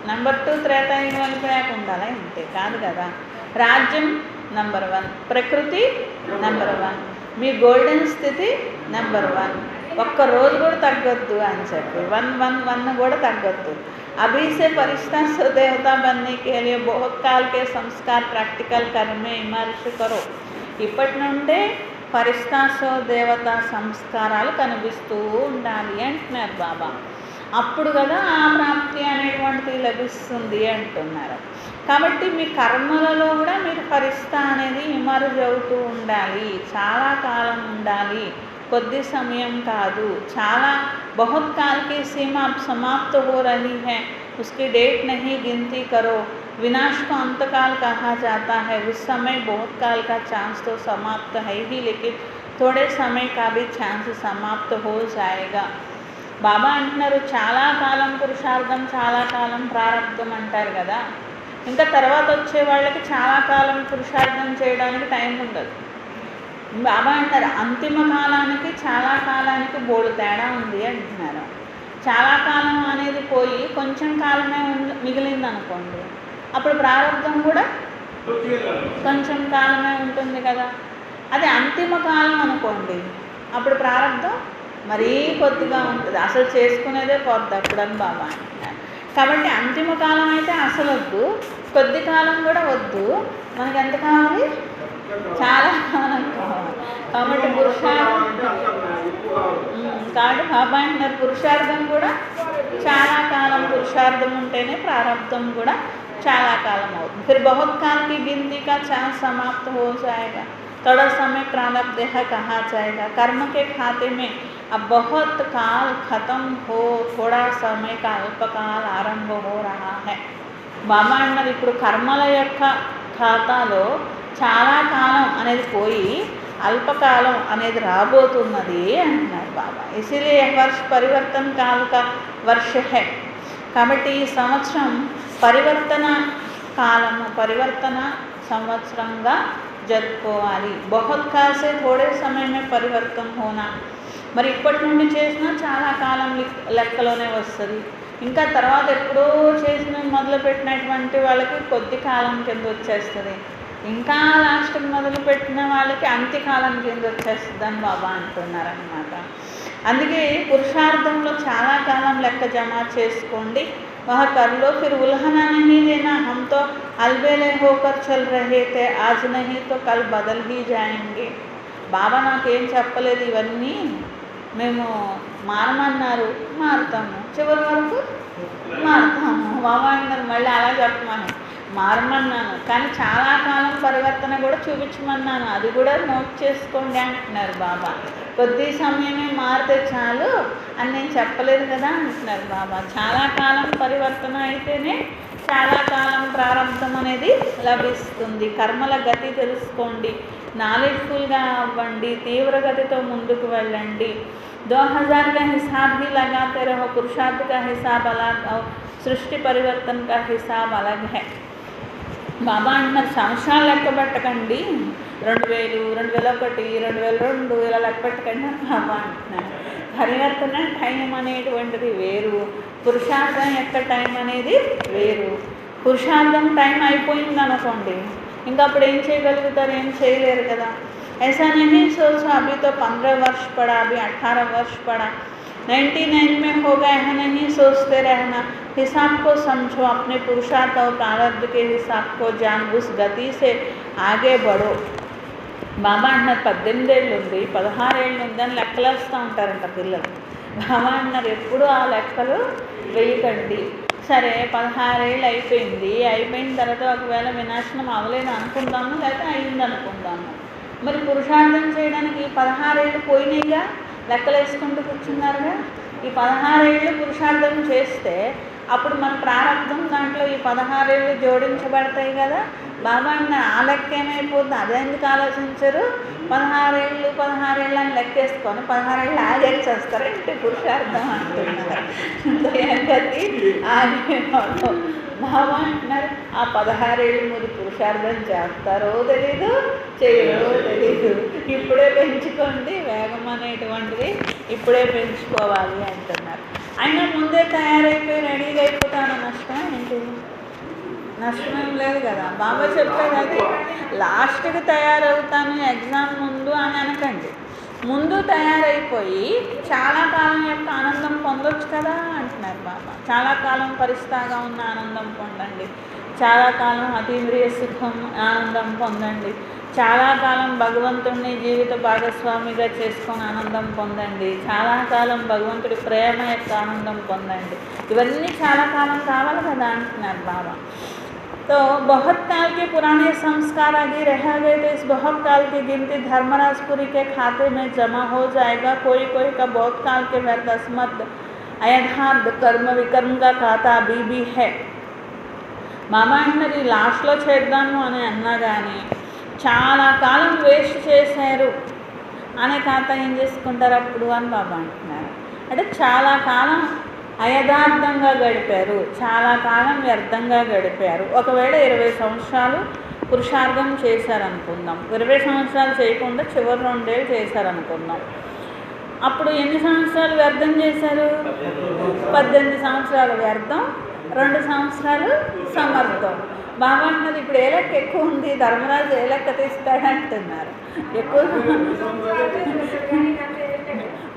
నెంబర్ 2 త్రేతాయుగం వెళ్ళిపోయాక ఉండాలి, అంతే కాదు కదా. రాజ్యం నెంబర్ 1, ప్రకృతి నెంబర్ 1, మీ గోల్డెన్ స్థితి నెంబర్ 1. ఒక్క రోజు కూడా తగ్గొద్దు అని చెప్పి 1 కూడా తగ్గొద్దు. अभी से फरिश्ता से देवता बनने के लिए बहुत काल के संस्कार प्रैक्टिकल करने इमर्श करो. ఇప్పటి నుండే ఫరిస్తా సో దేవత సంస్కారాలు కనిపిస్తూ ఉండాలి అంటున్నారు బాబా. అప్పుడు కదా ఆ ప్రాప్తి అనేటువంటిది లభిస్తుంది అంటున్నారు. కాబట్టి మీ కర్మలలో కూడా మీరు ఫరిస్తా అనేది ఇమర్జ్ అవుతూ ఉండాలి, చాలా కాలం ఉండాలి, కొద్ది సమయం కాదు. చాలా बहुत काल की सीमा अब समाप्त हो रही है, उसकी डेट नहीं गिनती करो. विनाश को अंतकाल कहा जाता है. उस समय बहुत काल का चांस तो समाप्त है ही, लेकिन थोड़े समय का भी चांस समाप्त हो जाएगा. బాబా అంటున్నారు, చాలా కాలం పురుషార్థం, చాలా కాలం ప్రారంభం అంటారు కదా. ఇంకా తర్వాత వచ్చే వాళ్ళకి చాలా కాలం పురుషార్థం చేయడానికి టైం ఉండదు. బాబా అంటారు, అంతిమ కాలానికి చాలా కాలానికి బోడు తేడా ఉంది అంటున్నారు. చాలా కాలం అనేది పోయి కొంచెం కాలమే మిగిలింది అనుకోండి, అప్పుడు ప్రారంభం కూడా కొంచెం కాలమే ఉంటుంది కదా. అది అంతిమ కాలం అనుకోండి, అప్పుడు ప్రారంభం మరీ కొద్దిగా ఉంటుంది, అసలు చేసుకునేదే పోద్ది అప్పుడు అని బాబా అంటున్నారు. కాబట్టి అంతిమ కాలం అయితే అసలు వద్దు, కొద్ది కాలం కూడా వద్దు, మనకి ఎంత కావాలి? చాలా కాలం కావాలి. కాబట్టి కాబట్టి బాబా అంటున్నారు, పురుషార్థం కూడా చాలా కాలం, పురుషార్థం ఉంటేనే ప్రారంభం కూడా చాలా కాలం అవుతుంది. फिर बहुत काल की गिनती का चांस समाप्त हो जाएगा, थोड़ा समय प्रारब्ध देह कहा जाएगा. कर्म के खाते में अब बहुत काल खत्म हो, थोड़ा समय का अल्पकाल आरंभ हो रहा है. బాబా అన్నారు, ఇప్పుడు కర్మల యొక్క ఖాతాలో చాలా కాలం అనేది పోయి అల్పకాలం అనేది రాబోతున్నది అంటున్నారు బాబా. ఇసిలియే వర్ష పరివర్తన కాల కా వర్ష హై. కాబట్టి ఈ సంవత్సరం పరివర్తన కాలము, పరివర్తన సంవత్సరంగా జరుపుకోవాలి. బహుత్ కాసే థోడే సమయమే పరివర్తన హోనా. మరి ఇప్పటి నుండి చేసినా చాలా కాలం లెక్కలోనే వస్తుంది. ఇంకా తర్వాత ఎప్పుడో చేసిన మొదలుపెట్టినటువంటి వాళ్ళకి కొద్ది కాలం కింద వచ్చేస్తుంది, ఇంకా లాస్ట్కి మొదలుపెట్టిన వాళ్ళకి అంత్యకాలం కింద వచ్చేస్తుంది అని బాబా అంటున్నారనమాట. అందుకే పురుషార్థంలో చాలా కాలం లెక్క జమ చేసుకోండి. वह कर लो, फिर उल्हना नहीं देना. हम तो अलबेले होकर चल रहे थे, आज नहीं तो कल बदल ही जाएंगे. బాబా నాకేం చెప్పలేదు, ఇవన్నీ మేము మారమన్నారు, మారుతాము, చివరి వరకు మారుతాము. బాబా అన్నారు మళ్ళీ అలా చెప్పమని, మారమన్నాను కానీ చాలా కాలం పరివర్తన కూడా చూపించమన్నాను, అది కూడా నోట్ చేసుకోండి అంటున్నారు బాబా. కొద్ది సమయమే మారితే చాలు అని నేను చెప్పలేదు కదా అంటున్నారు బాబా. చాలా కాలం పరివర్తన అయితేనే చాలా కాలం ప్రారంభం అనేది లభిస్తుంది. కర్మల గతి తెలుసుకోండి, నాలెడ్జ్ఫుల్గా అవ్వండి, తీవ్రగతితో ముందుకు వెళ్ళండి. 2000 का हिसाब भी लगाते रहो, पुरुषार्थ का हिसाब अलग और सृष्टि परिवर्तन का हिसाब अलग है. బాబా అంటున్నారు సంవత్సరాలు లెక్క పెట్టకండి, 2000, 2001, 2002 ఇలా లెక్క పెట్టకండి అని బాబా అంటున్నారు. పరివర్తన టైం అనేటువంటిది వేరు, పురుషార్థం యొక్క టైం అనేది వేరు. పురుషార్థం టైం అయిపోయింది అనుకోండి, ఇంకా అప్పుడు ఏం చేయగలుగుతారు? ఏం చేయలేరు కదా. ऐसा नहीं सोचो अभी तो 15 वर्ष पड़ा, अभी 18 वर्ष पड़ा, 99 में हो गए हैं, नहीं सोचते रहना। हिसाब को समझो, अपने पुरुषार्थ और प्रारब्ध के हिसाब को जान, उस गति से आगे बढ़ो. బాబా అన్నారు 18 ఏళ్ళు ఉంది, 16 ఏళ్ళు ఉంది అని లెక్కలు వేస్తూ ఉంటారంట పిల్లలు. బాబా అన్నారు ఎప్పుడు ఆ లెక్కలు వేయకండి. సరే 16 ఏళ్ళు అయిపోయిన తర్వాత ఒకవేళ వినాశనం అవ్వలేదు అనుకుందాము, లేకపోతే అయింది అనుకుందాము. మరి పురుషార్థం చేయడానికి 16 ఏళ్ళు పోయినాయిగా, లెక్కలు వేసుకుంటూ కూర్చున్నారుగా. ఈ 16 ఏళ్ళు పురుషార్థం చేస్తే అప్పుడు మన ప్రారంభం దాంట్లో ఈ 16 ఏళ్ళు జోడించబడతాయి కదా. బాబా అన్న ఆ లెక్క ఏమైపోతుంది, అదే ఎందుకు ఆలోచించరు? 16 ఏళ్ళు అని లెక్కేసుకొని 16 ఏళ్ళు ఆగేసేస్తారు అంటే పురుషార్థం అంటున్నారు. బాబా అంటున్నారు ఆ 16 ఏళ్ళు మీరు పురుషార్థం చేస్తారో తెలీదు, చేయరో తెలీదు. ఇప్పుడే పెంచుకోండి, వేగం అనేటువంటిది ఇప్పుడే పెంచుకోవాలి అంటున్నారు. అయినా ముందే తయారైపోయి రెడీగా అయిపోతాను, నష్టం ఏంటి? నష్టమేం లేదు కదా. బాబా చెప్పేది అది, లాస్ట్కి తయారవుతాను ఎగ్జామ్ ముందు అని అనకండి. ముందు తయారైపోయి చాలా కాలం యొక్క ఆనందం పొందొచ్చు కదా అంటున్నారు బాబా. చాలా కాలం పరిస్థితిగా ఉన్న ఆనందం పొందండి, చాలా కాలం అతీంద్రియ సుఖం ఆనందం పొందండి, చాలా కాలం భగవంతుడిని జీవిత భాగస్వామిగా చేసుకొని ఆనందం పొందండి, చాలా కాలం భగవంతుడి ప్రేమ యొక్క ఆనందం పొందండి. ఇవన్నీ చాలా కాలం కావాలి కదా అంటున్నారు బాబా. तो बहुत काल के पुराने संस्कार आदि रह गए, तो इस बहुत काल की गिनती धर्मराजपुरी के खाते में जमा हो जाएगा. कोई का बहुत काल के व्यर्थ अस्मद अयथार्थ कर्म विकर्म का खाता अभी भी है. మామ అన్నది లాస్ట్లో చేద్దాము అని అన్నా కానీ చాలా కాలం వేస్ట్ చేశారు అనే ఖాతా ఏం చేసుకుంటారు అప్పుడు అని బాబా అంటున్నారు. అంటే చాలా కాలం అయథార్థంగా గడిపారు, చాలా కాలం వ్యర్థంగా గడిపారు. ఒకవేళ 20 సంవత్సరాలు పురుషార్థం చేశారనుకుందాం, 20 సంవత్సరాలు చేయకుండా చివరి 2 ఏళ్ళు చేశారనుకుందాం. అప్పుడు ఎన్ని సంవత్సరాలు వ్యర్థం చేశారు? 18 సంవత్సరాలు వ్యర్థం, 2 సంవత్సరాలు సమర్థం. బాబా అన్నది ఇప్పుడు ఏ లెక్క ఎక్కువ ఉంది, ధర్మరాజు ఏ లెక్క తీస్తాడంటున్నారు. ఎక్కువ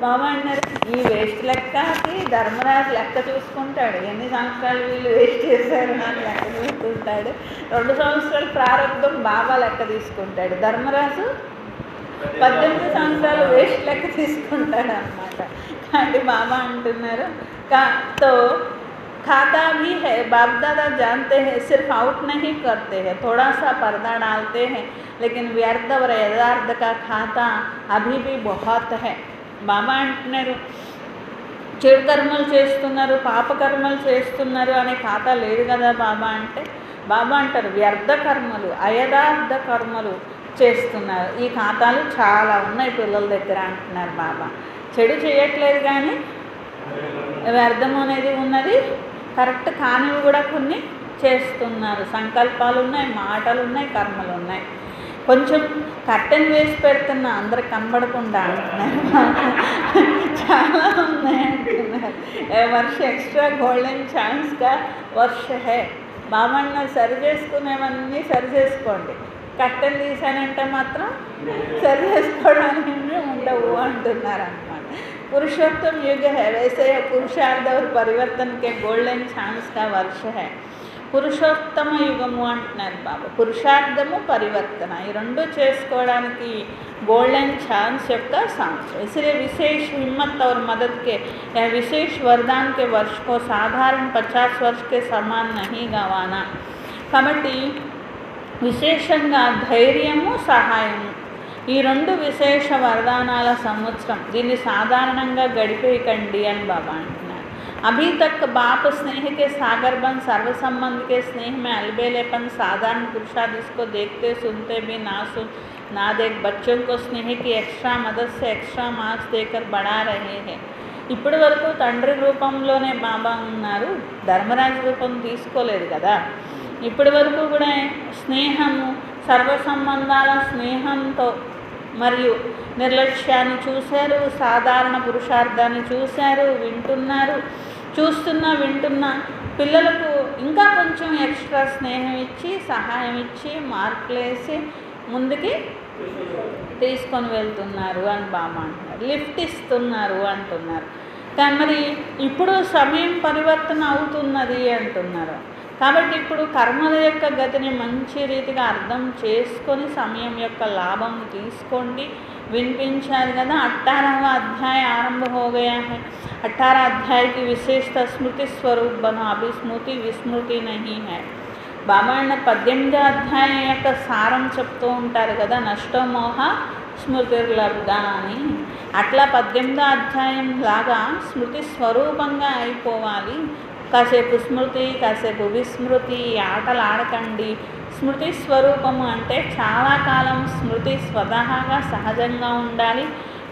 బాబా అన్నారు ఈ వేస్ట్ లెక్కకి ధర్మరాజు లెక్క చూసుకుంటాడు, ఎన్ని సంవత్సరాలు వీళ్ళు వేస్ట్ చేశారు అని లెక్క చూసుకుంటాడు. 2 సంవత్సరాలు ప్రారంభం బాబా లెక్క తీసుకుంటాడు, ధర్మరాజు 18 సంవత్సరాలు వేస్ట్ లెక్క తీసుకుంటాడు అన్నమాట. కానీ బాబా అంటున్నారు तो खाता भी है, बाप दादा जानते हैं, सिर्फ आउट नहीं करते हैं, थोड़ा सा पर्दा डालते हैं, लेकिन व्यर्थ और यथार्थ का खाता अभी भी बहुत है. బాబా అంటున్నారు చెడు కర్మలు చేస్తున్నారు, పాపకర్మలు చేస్తున్నారు అనే ఖాతా లేదు కదా బాబా అంటే. బాబా అంటారు వ్యర్థ కర్మలు అయథార్థ కర్మలు చేస్తున్నారు, ఈ ఖాతాలు చాలా ఉన్నాయి పిల్లల దగ్గర అంటున్నారు బాబా. చెడు చేయట్లేదు కానీ వ్యర్థం అనేది ఉన్నది, కరెక్ట్ కానివి కూడా కొన్ని చేస్తున్నారు. సంకల్పాలు ఉన్నాయి, మాటలు ఉన్నాయి, కర్మలు ఉన్నాయి. కొంచెం కర్టెన్ వేసి పెడుతున్నా అందరికి కనబడకుండా అంటున్నారు, చాలా ఉన్నాయి అంటున్నారు. వర్ష ఎక్స్ట్రా గోల్డెన్ ఛాన్స్గా వర్ష హే. బాబా అన్న సరి చేసుకునేవన్నీ సరి చేసుకోండి, కర్టెన్ తీసానంటే మాత్రం సరి చేసుకోవడానికి ఉండవు అంటున్నారు అన్నమాట. पुरुषोत्तम युग है, वैसे पुरुषार्थ और परिवर्तन के गोल्डन चांस का वर्ष है. పురుషోత్తమ యుగము అంటున్నారు బాబా. పురుషార్థము పరివర్తన ఈ రెండు చేసుకోవడానికి गोल्डन चांस యొక్క సంవత్సరం. इसलिए विशेष हिम्मत और मदद के या विशेष वरदान के वर्ष को साधारण 50 वर्ष के समान नहीं गंवाना. కాబట్టి విశేషంగా ధైర్యము సహాయము ఈ రెండు విశేష వరదానాల సంవత్సరం, దీన్ని సాధారణంగా గడిపేయకండి అని బాబా అంటున్నారు. अभी तक बाप स्नेह के सागर बन सर्व संबंध के स्नेह में अलबेलेपन साधारण पुरुषार्थ इसको देखते सुनते भी ना देख बच्चों को स्नेह की एक्स्ट्रा मदद से एक्स्ट्रा मार्क्स देकर बढ़ा रहे हैं. ఇప్పటి వరకు తండ్రి రూపంలోనే బాబా ఉన్నారు, ధర్మరాజు రూపం తీసుకోలేదు కదా. ఇప్పటి వరకు కూడా స్నేహము, సర్వ సంబంధాల స్నేహంతో మరియు నిర్లక్ష్యాన్ని చూశారు, సాధారణ పురుషార్థాన్ని చూశారు, వింటున్నారు. వింటున్న పిల్లలకు ఇంకా కొంచెం ఎక్స్ట్రా స్నేహం ఇచ్చి, సహాయం ఇచ్చి, మార్కులేసి ముందుకి తీసుకొని వెళ్తున్నారు అని బాబా అంటున్నారు. లిఫ్ట్ ఇస్తున్నారు అంటున్నారు. కానీ మరి ఇప్పుడు సమయం పరివర్తన అవుతున్నది అంటున్నారు. కాబట్టి ఇప్పుడు కర్మల యొక్క గతిని మంచి రీతిగా అర్థం చేసుకొని సమయం యొక్క లాభం తీసుకోండి. వినిపించారు కదా, 18वां अध्याय आरंभ हो गया है. 18 अध्याय की विशेषता स्मृति स्वरूप बनो, अभी स्मृति विस्मृति नहीं है. బాబా 18వ అధ్యాయం యొక్క సారం చెప్తూ ఉంటారు కదా, నష్టమోహ స్మృతిర్లబ్ధ అని. అట్లా 18వ అధ్యాయం లాగా స్మృతి స్వరూపంగా అయిపోవాలి. కాసేపు స్మృతి, కాసేపు విస్మృతి, ఆటలు ఆడకండి. స్మృతి స్వరూపము అంటే చాలా కాలం స్మృతి స్వతహాగా సహజంగా ఉండాలి.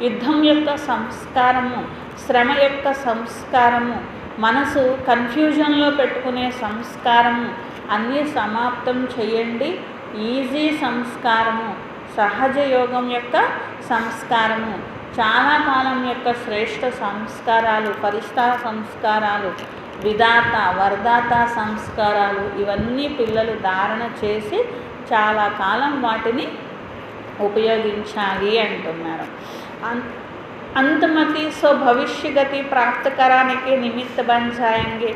యుద్ధం యొక్క సంస్కారము, శ్రమ యొక్క సంస్కారము, మనసు కన్ఫ్యూజన్లో పెట్టుకునే సంస్కారము అన్నీ సమాప్తం చేయండి. ఈజీ సంస్కారము, సహజ యోగం యొక్క సంస్కారము, చాలా కాలం యొక్క శ్రేష్ఠ సంస్కారాలు, పరిష్కార సంస్కారాలు, విధాత వరదాత సంస్కారాలు, ఇవన్నీ పిల్లలు ధారణ చేసి చాలా కాలం వాటిని ఉపయోగించాలి అంటున్నారు. अंतमति सो भविष्यगति प्राप्त कराने के निमित्त बन जाएंगे.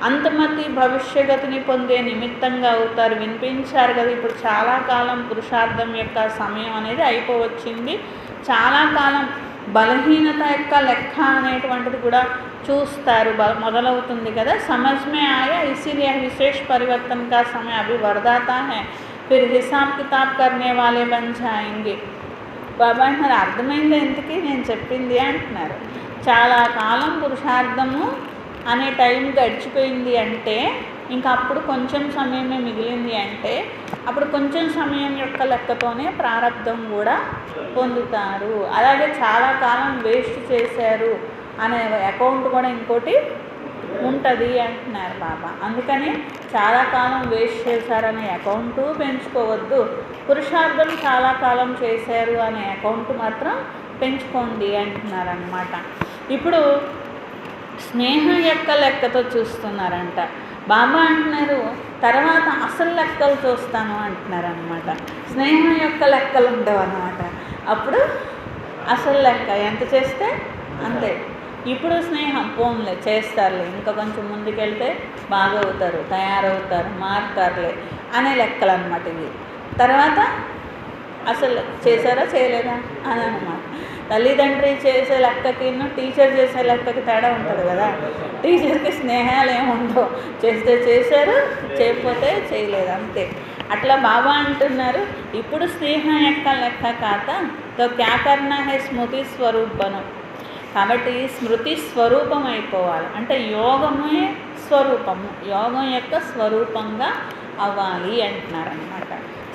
అంతమతి భవిష్యగతిని పొందే నిమిత్తంగా అవుతారు. వినిపించారు కదా, ఇప్పుడు చాలా కాలం పురుషార్థం యొక్క సమయం అనేది అయిపోవచ్చింది. చాలా కాలం బలహీనత యొక్క లెక్క అనేటువంటిది కూడా చూస్తారు, మొదలవుతుంది కదా. సమజ్ మే ఆయా ఇसीलिए विशेष परिवर्तन का समय अभी वरदाता है, फिर हिसाब किताब करने वाले बन जाएंगे. బాబా అంటున్నారు, అర్థమైందా ఇంతకీ నేను చెప్పింది అంటున్నారు. చాలా కాలం పురుషార్థము అనే టైం గడిచిపోయింది అంటే ఇంకా అప్పుడు కొంచెం సమయమే మిగిలింది అంటే అప్పుడు కొంచెం సమయం యొక్క లెక్కతోనే ప్రారంధం కూడా పొందుతారు. అలాగే చాలా కాలం వేస్ట్ చేశారు అనే అకౌంట్ కూడా ఇంకోటి ఉంటుంది అంటున్నారు బాబా. అందుకని చాలా కాలం వేస్ట్ చేశారనే అకౌంటు పెంచుకోవద్దు, పురుషార్థం చాలా కాలం చేశారు అనే అకౌంట్ మాత్రం పెంచుకోండి అంటున్నారు అన్నమాట. ఇప్పుడు స్నేహం యొక్క లెక్కతో చూస్తున్నారంట. బాబా అంటున్నారు తర్వాత అసలు లెక్కలు చూస్తాను అంటున్నారు అన్నమాట. స్నేహం యొక్క లెక్కలు ఉండవు అన్నమాట. అప్పుడు అసలు లెక్క ఎంత చేస్తే అంతే. ఇప్పుడు స్నేహం పోన్లే చేస్తారులే, ఇంకా కొంచెం ముందుకెళ్తే బాగా అవుతారు, తయారవుతారు, మారుతారులే అనే లెక్కలు అన్నమాట ఇవి. తర్వాత అసలు చేశారా చేయలేదా అని అన్నమాట. తల్లిదండ్రి చేసే లెక్కకి టీచర్ చేసే లెక్కకి తేడా ఉంటుంది కదా. టీచర్కి స్నేహాలు ఏముండవు, చేస్తే చేశారు, చేయకపోతే చేయలేదు అంతే. అట్లా బాబా అంటున్నారు ఇప్పుడు స్నేహం యొక్క లెక్క కాక తో క్యా కర్నా హై స్మృతి స్వరూపను. కాబట్టి స్మృతి స్వరూపం అయిపోవాలి అంటే యోగమే స్వరూపము, యోగం యొక్క స్వరూపంగా అవ్వాలి అంటున్నారనమాట.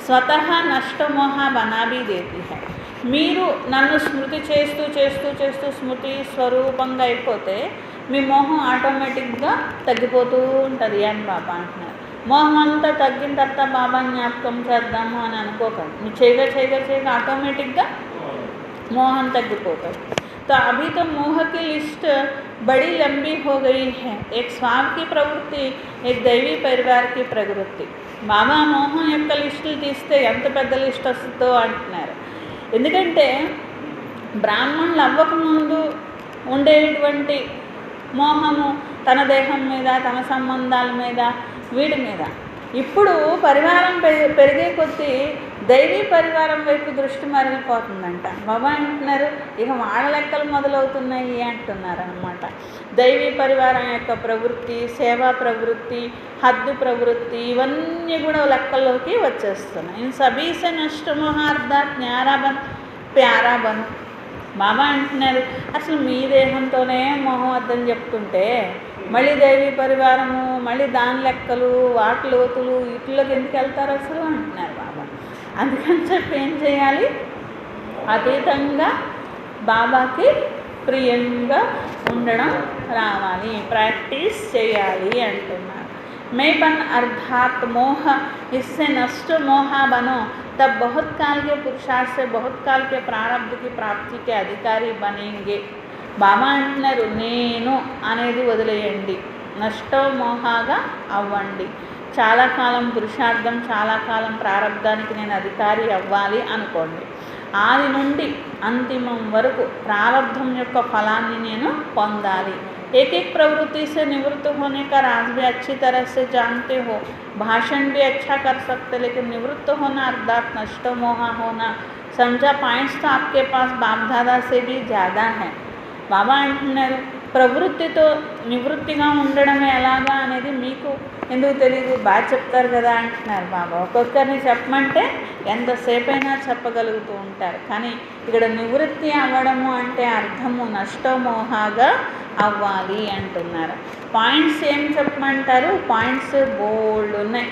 స్వతహా నష్టమోహ బనాబీ దేతి హై. మీరు నన్ను స్మృతి చేస్తూ చేస్తూ చేస్తూ స్మృతి స్వరూపంగా అయిపోతే మీ మోహం ఆటోమేటిక్గా తగ్గిపోతూ ఉంటుంది అని బాబా అంటున్నారు. మోహం అంతా తగ్గిన తర్వాత బాబా జ్ఞాపకం చేద్దాము అని అనుకోకండి. మీరు చేయగా ఆటోమేటిక్గా మోహం తగ్గిపోతుంది. तो अभी तो मोह की लिस्ट बड़ी लंबी हो गई है. एक स्वार्थ की प्रवृत्ति, एक दैवी परिवार की प्रवृत्ति. బాబా మోహం యొక్క లిస్టులు తీస్తే ఎంత పెద్ద లిస్ట్ వస్తుందో అంటున్నారు. ఎందుకంటే బ్రాహ్మణులు అవ్వకముందు ఉండేటువంటి మోహము తన దేహం మీద, తన సంబంధాల మీద, వీడి మీద. ఇప్పుడు పరివారం పెరిగే కొద్దీ దైవీ పరివారం వైపు దృష్టి మరలిపోతుందంట. బాబా అంటున్నారు ఇక వాళ్ళ లెక్కలు మొదలవుతున్నాయి అంటున్నారు అన్నమాట. దైవీ పరివారం యొక్క ప్రవృత్తి, సేవా ప్రవృత్తి, హద్దు ప్రవృత్తి ఇవన్నీ కూడా లెక్కల్లోకి వచ్చేస్తున్నాయి. ఇన్ సబీసే నష్టమోహార్థాత్ న్యారాబన్ ప్యారాబన్. బాబా అంటున్నారు అసలు మీ దేహంతోనే మోహం అర్థం చెప్తుంటే మళ్ళీ దైవీ పరివారము, మళ్ళీ దాని లెక్కలు, వాటి లోతులు వీటిలోకి ఎందుకు వెళ్తారు అసలు అంటున్నారు బాబా. అందుకని చెప్పి ఏం చేయాలి, అతీతంగా బాబాకి ప్రియంగా ఉండడం రావాలి, ప్రాక్టీస్ చేయాలి అంటున్నారు. मैंपन अर्थात मोह, इससे नष्ट मोह बनो, तब बहुत काल के पुरुषार्थ से बहुत काल के प्रारब्ध की प्राप्ति के अधिकारी बनेंगे. బాబా అంటున్నారు నేను అనేది వదిలేయండి, నష్టో మోహాగా అవ్వండి. చాలా కాలం పురుషార్థం, చాలా కాలం ప్రారంధానికి నేను అధికారి అవ్వాలి అనుకోండి. ఆది నుండి అంతిమం వరకు ప్రారంధం యొక్క ఫలాన్ని నేను పొందాలి. एक एक प्रवृत्ति से निवृत्त होने का राज भी अच्छी तरह से जानते हो. भाषण भी अच्छा कर सकते, लेकिन निवृत्त होना अर्थात नष्ट मोहा होना, समझा पॉइंट्स तो आपके पास बाप दादा से भी ज़्यादा है. బాబా అంటున్నారు ప్రవృత్తితో నివృత్తిగా ఉండడం ఎలాగా అనేది మీకు ఎందుకు తెలియదు, బాగా చెప్తారు కదా అంటున్నారు బాబా. ఒక్కొక్కరిని చెప్పమంటే ఎంతసేపు అయినా చెప్పగలుగుతూ ఉంటారు. కానీ ఇక్కడ నివృత్తి అవ్వడము అంటే అర్థము నష్టమోహాగా అవ్వాలి అంటున్నారు. పాయింట్స్ ఏం చెప్పమంటారు, పాయింట్స్ బోల్డ్ ఉన్నాయి,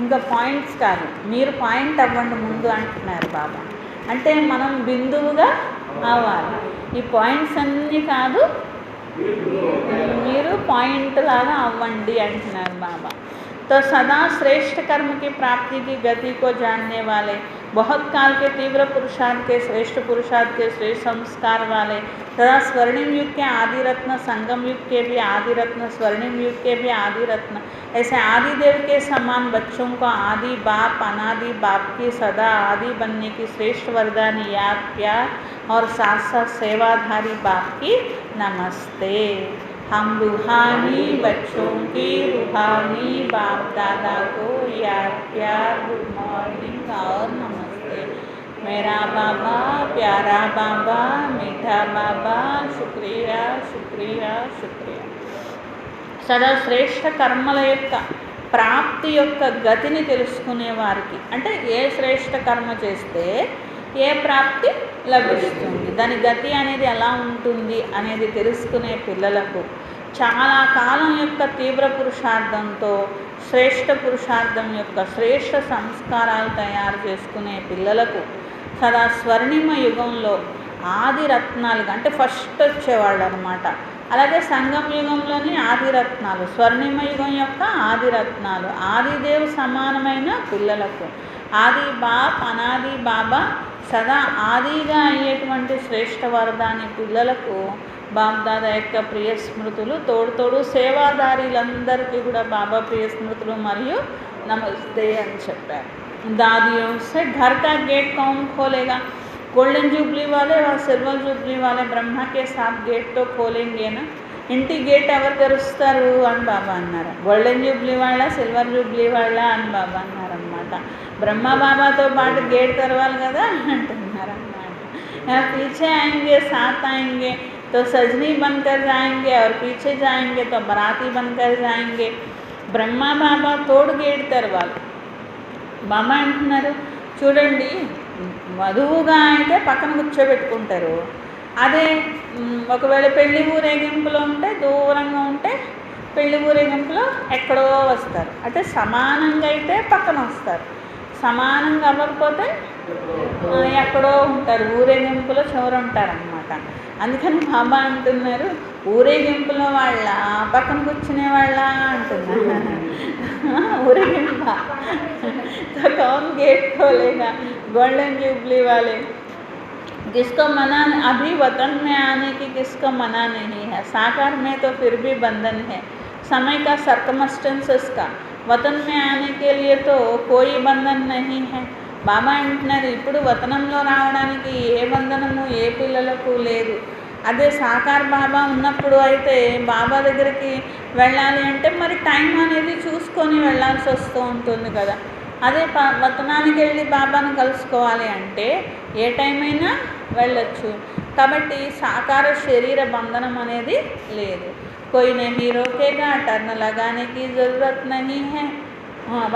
ఇంకా పాయింట్స్ కాదు, మీరు పాయింట్ అవ్వండి ముందు అంటున్నారు బాబా. అంటే మనం బిందువుగా అవ్వాలి. ఈ పాయింట్స్ అన్నీ కాదు, మీరు పాయింట్ లాగా అవ్వండి అంటున్నారు బాబా. तो सदा श्रेष्ठ कर्म की प्राप्ति की गति को जानने वाले, बहुत काल के तीव्र पुरुषार्थ के श्रेष्ठ पुरुषार्थ के श्रेष्ठ संस्कार वाले, तथा स्वर्णिम युग के आदि रत्न, संगम युग के भी आदि रत्न, स्वर्णिम युग के भी आदि रत्न, ऐसे आदि देव के समान बच्चों को आदि बाप अनादि बाप की सदा आदि बनने की श्रेष्ठ वरदान याद प्यार और साथ साथ सेवाधारी बाप की नमस्ते. हम रूहानी बच्चों की रूहानी बाप दादा को याद प्यार गुड मॉर्निंग और नमस्ते. मेरा बाबा, प्यारा बाबा, मीठा बाबा, शुक्रिया शुक्रिया शुक्रिया. సదా శ్రేష్ఠ కర్మల యొక్క ప్రాప్తి యొక్క గతిని తెలుసుకునే వారికి, అంటే ఏ శ్రేష్ఠ కర్మ చేస్తే ఏ ప్రాప్తి లభిస్తుంది, దాని గతి అనేది ఎలా ఉంటుంది అనేది తెలుసుకునే పిల్లలకు, చాలా కాలం యొక్క తీవ్ర పురుషార్థంతో శ్రేష్ఠ పురుషార్థం యొక్క శ్రేష్ఠ సంస్కారాలు తయారు చేసుకునే పిల్లలకు, సదా స్వర్ణిమ యుగంలో ఆది రత్నాలుగా అంటే ఫస్ట్ వచ్చేవాళ్ళు అనమాట. అలాగే సంగం యుగంలోని ఆది రత్నాలు, స్వర్ణిమ యుగం యొక్క ఆది రత్నాలు, ఆదిదేవ్ సమానమైన పిల్లలకు, ఆది బాప్ అనాది బాబా సదా ఆదిగా అయ్యేటువంటి శ్రేష్ఠ వరదాని పిల్లలకు బాబ్దాదా యొక్క ప్రియ స్మృతులు, తోడు సేవాదారీలందరికీ కూడా బాబా ప్రియ స్మృతులు మరియు నమస్తే అని చెప్పారు. दादियों से घर का गेट कौन खोलेगा, गोल्डन जुबली वाले और सिल्वर जुबली वाले ब्रह्मा के साथ गेट तो खोलेंगे ना. ఇంటి గేట్ ఎవరు తెరుస్తారు అని బాబా అన్నారు. గోల్డెన్ జూబ్లీ వాళ్ళ, సిల్వర్ జూబ్లీ వాళ్ళ అని బాబా అన్నారన్నమాట. బ్రహ్మ బాబాతో పాటు గేట్ తెరవాలి కదా అంటున్నారన్నమాట. పీछे आएंगे साथ आएंगे तो सजनी बनकर जाएंगे और पीछे जाएंगे तो बराती बनकर जाएंगे. బ్రహ్మ బాబా తోడు గేట్ తెరవాలి. బాబా అంటున్నారు చూడండి, వధువుగా అయితే పక్కన కూర్చోబెట్టుకుంటారు, అదే ఒకవేళ పెళ్లి ఊరేగింపులో ఉంటే దూరంగా ఉంటే పెళ్లి ఊరేగింపులో ఎక్కడో వస్తారు. అంటే సమానంగా అయితే పక్కన వస్తారు, సమానంగా అవ్వకపోతే ఎక్కడో ఉంటారు, ఊరేగింపులో చివర ఉంటారన్నమాట. అందుకని బాబా అంటున్నారు ఊరేగింపులో వాళ్ళ పక్కన కూర్చునే వాళ్ళ అంటున్నారు. ఊరేగింప तो कौन गेट खोलेगा, गोल्डन जुबली वाले. किसको मना, अभी वतन में आने की किसको मना नहीं है, साकार में तो फिर भी बंधन है, समय का सर्कमस्टेंसेस का, वतन में आने के लिए तो कोई बंधन नहीं है. బాబా అంటున్నారు ఇప్పుడు వతనంలో రావడానికి ఏ బంధనము ఏ పిల్లలకు లేదు. అదే సాకార్ బాబా ఉన్నప్పుడు అయితే బాబా దగ్గరికి వెళ్ళాలి అంటే మరి టైం అనేది చూసుకొని వెళ్ళాల్సి వస్తూ ఉంటుంది కదా. అదే వతనానికి వెళ్ళి బాబాను కలుసుకోవాలి అంటే ఏ టైం అయినా వెళ్ళొచ్చు. కాబట్టి సాకార శరీర బంధనం అనేది లేదు. कोई नहीं रोकेगा, टर्न लगाने की ज़रूरत नहीं है.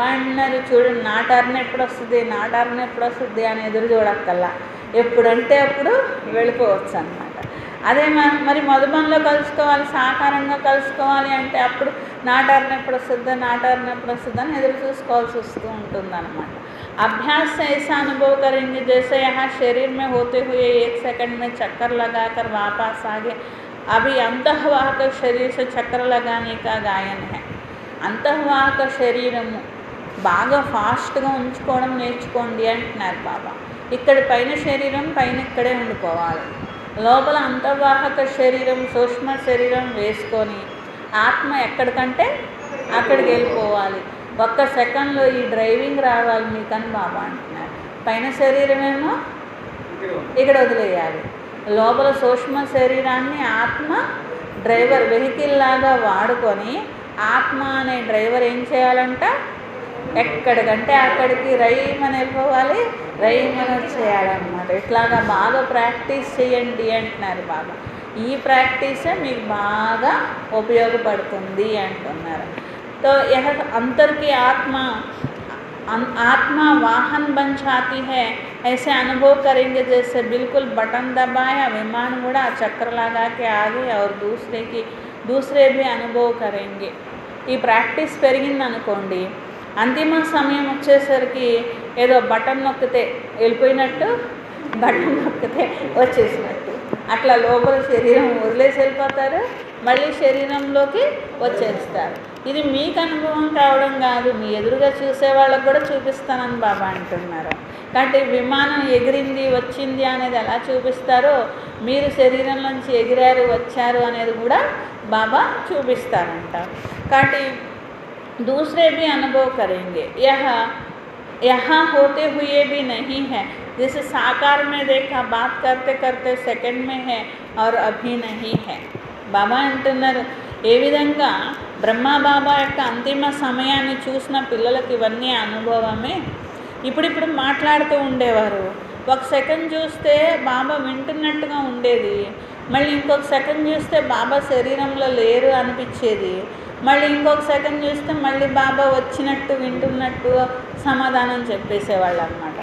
అన్నారు చూడండి, నా టర్న్ ఎప్పుడు వస్తుంది, నా టర్న్ ఎప్పుడు వస్తుంది అని ఎదురు చూడక్కల్లా, ఎప్పుడంటే అప్పుడు వెళ్ళిపోవచ్చు అన్నమాట. అదే మరి మధుబన్లో కలుసుకోవాలి, సాకారంగా కలుసుకోవాలి అంటే అప్పుడు నా టర్న్ ఎప్పుడు వస్తుందో, నా టర్న్ ఎప్పుడు వస్తుందో అని ఎదురు చూసుకోవాల్సి వస్తూ ఉంటుందన్నమాట. अभ्यास से ऐसा अनुभव करेंगे जैसे यहाँ शरीर में होते हुए 1 सेकंड में चक्कर लगाकर वापस आ गए. अभी अंतःवाहक शरीर से चक्कर लगाने का गायन है. అంతర్వాహక శరీరము బాగా ఫాస్ట్గా ఉంచుకోవడం నేర్చుకోండి అంటున్నారు బాబా. ఇక్కడ పైన శరీరం పైన ఇక్కడే ఉండిపోవాలి, లోపల అంతర్వాహక శరీరం సూక్ష్మ శరీరం వేసుకొని ఆత్మ ఎక్కడికంటే అక్కడికి వెళ్ళిపోవాలి. ఒక్క సెకండ్లో ఈ డ్రైవింగ్ రావాలి మీకని బాబా అంటున్నారు. పైన శరీరమేమో ఇక్కడ వదిలేయాలి, లోపల సూక్ష్మ శరీరాన్ని ఆత్మ డ్రైవర్ వెహికల్ లాగా వాడుకొని ఆత్మ అనే డ్రైవర్ ఏం చేయాలంట, ఎక్కడికంటే అక్కడికి రైమని వెళ్ళిపోవాలి, రైమని వచ్చేయాలన్నమాట. ఇట్లాగా బాగా ప్రాక్టీస్ చేయండి అంటున్నారు బాబా. ఈ ప్రాక్టీసే మీకు బాగా ఉపయోగపడుతుంది అంటున్నారు. तो यह अंतर की आत्मा वाहन बन जाती है, ऐसे अनुभव करेंगे जैसे बिल्कुल बटन दबाया विमान उड़ा, चक्कर लगा के आगे और दूसरे भी अनुभव करेंगे. ఈ ప్రాక్టీస్ పెరిగిందనుకోండి, అంతిమ సమయం వచ్చేసరికి ఏదో బటన్ నొక్కితే వెళ్ళిపోయినట్టు, బటన్ నొక్కితే వచ్చేసినట్టు అట్లా లోపల శరీరం వదిలేసి వెళ్ళిపోతారు, మళ్ళీ శరీరంలోకి వచ్చేస్తారు. ఇది మీకు అనుభవం కావడం కాదు, మీ ఎదురుగా చూసే వాళ్ళకు కూడా చూపిస్తానని బాబా అంటున్నారు. కాబట్టి విమానం ఎగిరింది వచ్చింది అనేది ఎలా చూపిస్తారో, మీరు శరీరం నుంచి ఎగిరారు వచ్చారు అనేది కూడా బాబా చూపిస్తారంట. కాబట్టి दूसरे भी अनुभव करेंगे, यहाँ होते हुए भी नहीं है. जैसे साकार में देखा, बात करते करते सेकंड में है और अभी नहीं है. బాబా అంటున్నారు, ఏ విధంగా బ్రహ్మ బాబా యొక్క అంతిమ సమయాన్ని చూసిన పిల్లలకి ఇవన్నీ అనుభవమే. ఇప్పుడిప్పుడు మాట్లాడుతూ ఉండేవారు, ఒక సెకండ్ చూస్తే బాబా వింటున్నట్టుగా ఉండేది, మళ్ళీ ఇంకొక సెకండ్ చూస్తే బాబా శరీరంలో లేరు అనిపించేది, మళ్ళీ ఇంకొక సెకండ్ చూస్తే మళ్ళీ బాబా వచ్చినట్టు వింటున్నట్టు సమాధానం చెప్పేసేవాళ్ళు అన్నమాట.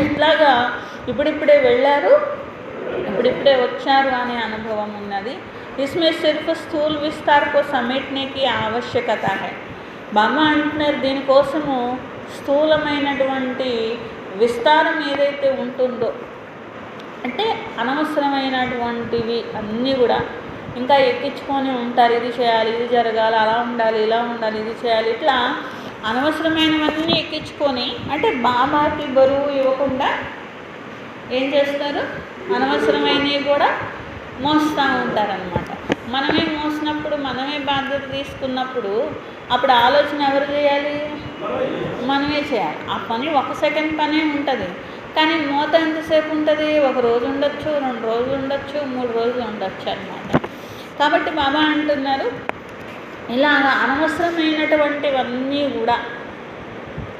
ఇట్లాగా ఇప్పుడిప్పుడే వెళ్ళారు, ఇప్పుడిప్పుడే వచ్చారు అనే అనుభవం ఉన్నది. इसमें सिर्फ స్థూल विस्तार को समेटने की आवश्यकత है. బాబా అంటున్నారు, దీనికోసము స్థూలమైనటువంటి విస్తారం ఏదైతే ఉంటుందో, అంటే అనవసరమైనటువంటివి అన్నీ కూడా ఇంకా ఎక్కించుకొని ఉంటారు. ఇది చేయాలి, ఇది జరగాలి, అలా ఉండాలి, ఇలా ఉండాలి, ఇది చేయాలి, ఇట్లా అనవసరమైనవన్నీ ఎక్కించుకొని, అంటే బాబాకి బరువు ఇవ్వకుండా ఏం చేస్తారు, అనవసరమైనవి కూడా మోస్తూ ఉంటారనమాట. మనమే మోసినప్పుడు, మనమే బాధ్యత తీసుకున్నప్పుడు అప్పుడు ఆలోచన ఎవరు చేయాలి, మనమే చేయాలి. ఆ పని ఒక సెకండ్ పనే ఉంటుంది, కానీ మోత ఎంతసేపు ఉంటుంది, ఒక రోజు ఉండొచ్చు, 2 రోజులు ఉండొచ్చు, 3 రోజులు ఉండొచ్చు అన్నమాట. కాబట్టి బాబా అంటున్నారు, ఇలాగ అనవసరమైనటువంటివన్నీ కూడా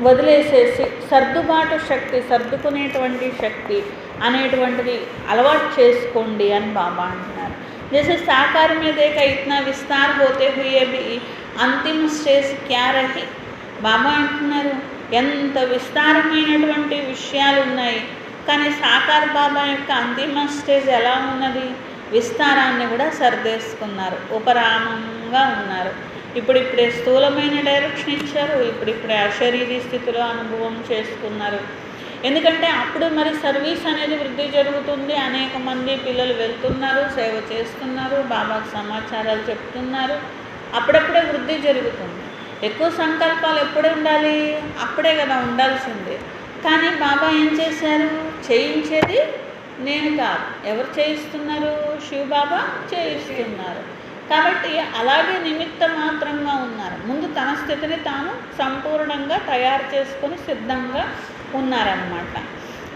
వదిలేసేసి సర్దుబాటు శక్తి, సర్దుకునేటువంటి శక్తి అనేటువంటిది అలవాటు చేసుకోండి అని బాబా అంటున్నారు. जैसे साकार में देखा इतना विस्तार होते हुए भी अंतिम स्टेज क्या रही. బాబా అంటున్నారు, ఎంత విస్తారమైనటువంటి విషయాలు ఉన్నాయి, కానీ సాకార్ బాబా యొక్క అంతిమ స్టేజ్ ఎలా ఉన్నది, విస్తారాన్ని కూడా సర్దేసుకున్నారు, ఉపరామంగా ఉన్నారు. ఇప్పుడిప్పుడే స్థూలమైన డైరెక్షన్ ఇచ్చారు, ఇప్పుడిప్పుడే అశరీరీ స్థితిలో అనుభవం చేసుకున్నారు. ఎందుకంటే అప్పుడు మరి సర్వీస్ అనేది వృద్ధి జరుగుతుంది, అనేక మంది పిల్లలు వెళ్తున్నారు, సేవ చేస్తున్నారు, బాబాకు సమాచారాలు చెప్తున్నారు, అప్పుడప్పుడే వృద్ధి జరుగుతుంది. ఎక్కువ సంకల్పాలు ఎప్పుడే ఉండాలి, అప్పుడే కదా ఉండాల్సిందే. కానీ బాబా ఏం చేశారు, చేయించేది నేను కాదు, ఎవరు చేయిస్తున్నారు, శివ బాబా చేయిస్తున్నారు. కాబట్టి అలాగే నిమిత్త మాత్రంగా ఉన్నారు. ముందు తన స్థితిని తాను సంపూర్ణంగా తయారు చేసుకొని సిద్ధంగా ఉన్నారన్నమాట.